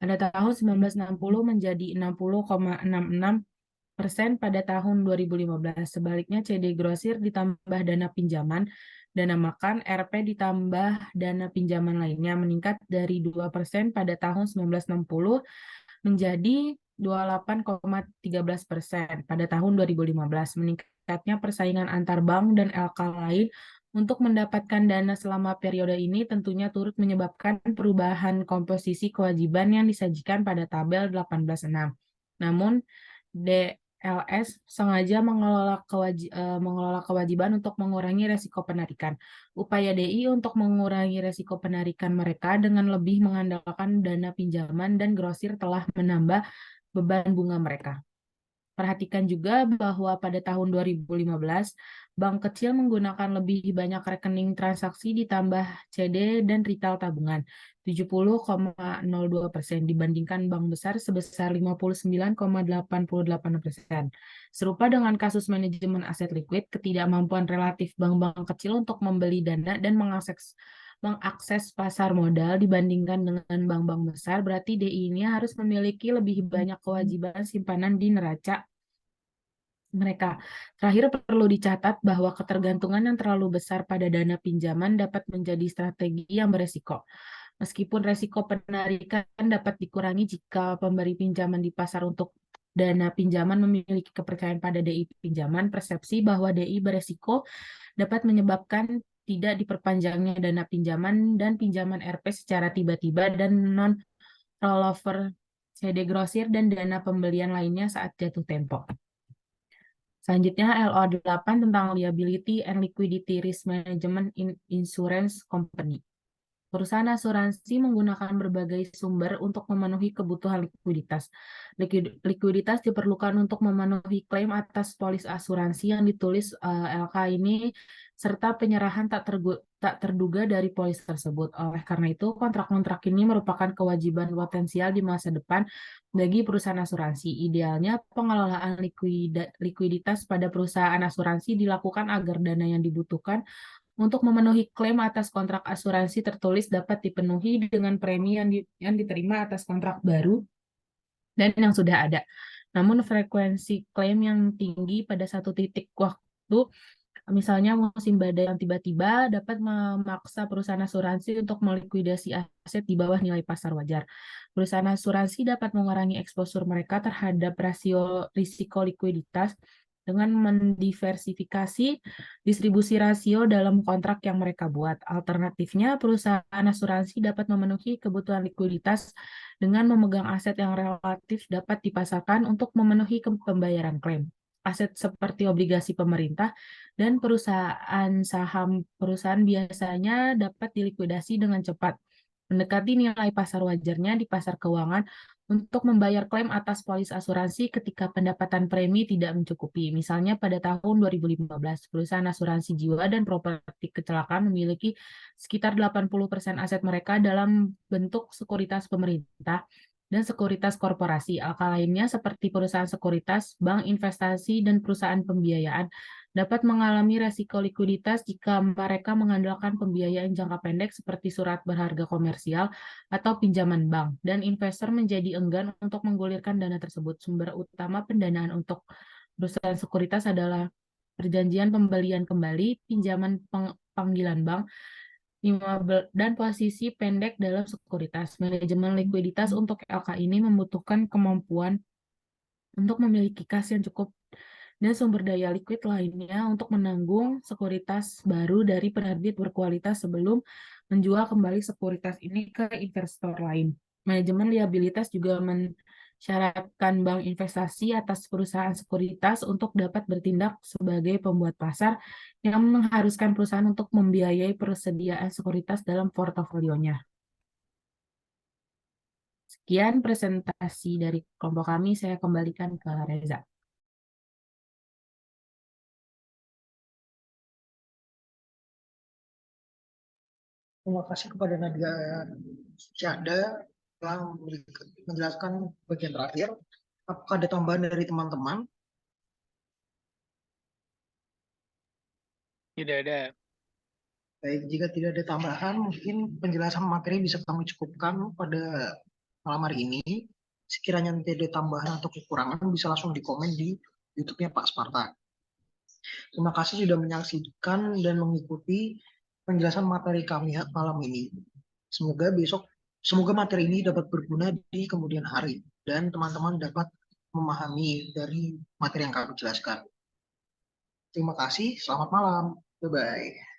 pada tahun 1960 menjadi 60,66% pada tahun 2015. Sebaliknya, CD grosir ditambah dana pinjaman, dana makan, RP ditambah dana pinjaman lainnya meningkat dari 2% pada tahun 1960 menjadi 28,13% pada tahun 2015. Meningkatnya persaingan antar bank dan LK lain untuk mendapatkan dana selama periode ini tentunya turut menyebabkan perubahan komposisi kewajiban yang disajikan pada tabel 18.6. Namun, DLS sengaja mengelola kewajiban untuk mengurangi resiko penarikan. Upaya DI untuk mengurangi resiko penarikan mereka dengan lebih mengandalkan dana pinjaman dan grosir telah menambah beban bunga mereka. Perhatikan juga bahwa pada tahun 2015, bank kecil menggunakan lebih banyak rekening transaksi ditambah CD dan retail tabungan, 70,02% dibandingkan bank besar sebesar 59,88%. Serupa dengan kasus manajemen aset likuid, ketidakmampuan relatif bank-bank kecil untuk membeli dana dan mengakses pasar modal dibandingkan dengan bank-bank besar, berarti DI ini harus memiliki lebih banyak kewajiban simpanan di neraca mereka. Terakhir, perlu dicatat bahwa ketergantungan yang terlalu besar pada dana pinjaman dapat menjadi strategi yang beresiko. Meskipun resiko penarikan dapat dikurangi jika pemberi pinjaman di pasar untuk dana pinjaman memiliki kepercayaan pada DI pinjaman, persepsi bahwa DI beresiko dapat menyebabkan tidak diperpanjangnya dana pinjaman dan pinjaman RP secara tiba-tiba dan non-rollover CD grosir dan dana pembelian lainnya saat jatuh tempo. Selanjutnya LO8 tentang Liability and Liquidity Risk Management in Insurance Company. Perusahaan asuransi menggunakan berbagai sumber untuk memenuhi kebutuhan likuiditas. Likuiditas diperlukan untuk memenuhi klaim atas polis asuransi yang ditulis LK ini serta penyerahan tak terduga dari polis tersebut. Oleh karena itu, kontrak-kontrak ini merupakan kewajiban potensial di masa depan bagi perusahaan asuransi. Idealnya, pengelolaan likuiditas pada perusahaan asuransi dilakukan agar dana yang dibutuhkan untuk memenuhi klaim atas kontrak asuransi tertulis dapat dipenuhi dengan premi yang diterima atas kontrak baru dan yang sudah ada. Namun frekuensi klaim yang tinggi pada satu titik waktu Misalnya musim badai yang tiba-tiba dapat memaksa perusahaan asuransi untuk melikuidasi aset di bawah nilai pasar wajar. Perusahaan asuransi dapat mengurangi eksposur mereka terhadap rasio risiko likuiditas dengan mendiversifikasi distribusi rasio dalam kontrak yang mereka buat. Alternatifnya, perusahaan asuransi dapat memenuhi kebutuhan likuiditas dengan memegang aset yang relatif dapat dipasarkan untuk memenuhi pembayaran klaim. Aset seperti obligasi pemerintah dan perusahaan saham perusahaan biasanya dapat dilikuidasi dengan cepat, mendekati nilai pasar wajarnya di pasar keuangan untuk membayar klaim atas polis asuransi ketika pendapatan premi tidak mencukupi. Misalnya pada tahun 2015, perusahaan asuransi jiwa dan properti kecelakaan memiliki sekitar 80% aset mereka dalam bentuk sekuritas pemerintah dan sekuritas korporasi. Angka lainnya seperti perusahaan sekuritas, bank investasi, dan perusahaan pembiayaan dapat mengalami resiko likuiditas jika mereka mengandalkan pembiayaan jangka pendek seperti surat berharga komersial atau pinjaman bank, dan investor menjadi enggan untuk menggulirkan dana tersebut. Sumber utama pendanaan untuk perusahaan sekuritas adalah perjanjian pembelian kembali, pinjaman panggilan bank, dan posisi pendek dalam sekuritas. Manajemen likuiditas untuk LK ini membutuhkan kemampuan untuk memiliki kas yang cukup dan sumber daya likuid lainnya untuk menanggung sekuritas baru dari penerbit berkualitas sebelum menjual kembali sekuritas ini ke investor lain. Manajemen liabilitas juga mensyaratkan bank investasi atas perusahaan sekuritas untuk dapat bertindak sebagai pembuat pasar yang mengharuskan perusahaan untuk membiayai persediaan sekuritas dalam portofolionya. Sekian presentasi dari kelompok kami, saya kembalikan ke Reza. Terima kasih kepada Nadia Syahda yang menjelaskan bagian terakhir. Apakah ada tambahan dari teman-teman? Tidak ada. Baik, jika tidak ada tambahan, mungkin penjelasan materi bisa kami cukupkan pada malam hari ini. Sekiranya nanti ada tambahan atau kekurangan, bisa langsung di komen di YouTube-nya Pak Sparta. Terima kasih sudah menyaksikan dan mengikuti penjelasan materi kami malam ini. Semoga materi ini dapat berguna di kemudian hari dan teman-teman dapat memahami dari materi yang kami jelaskan. Terima kasih, selamat malam. Bye-bye.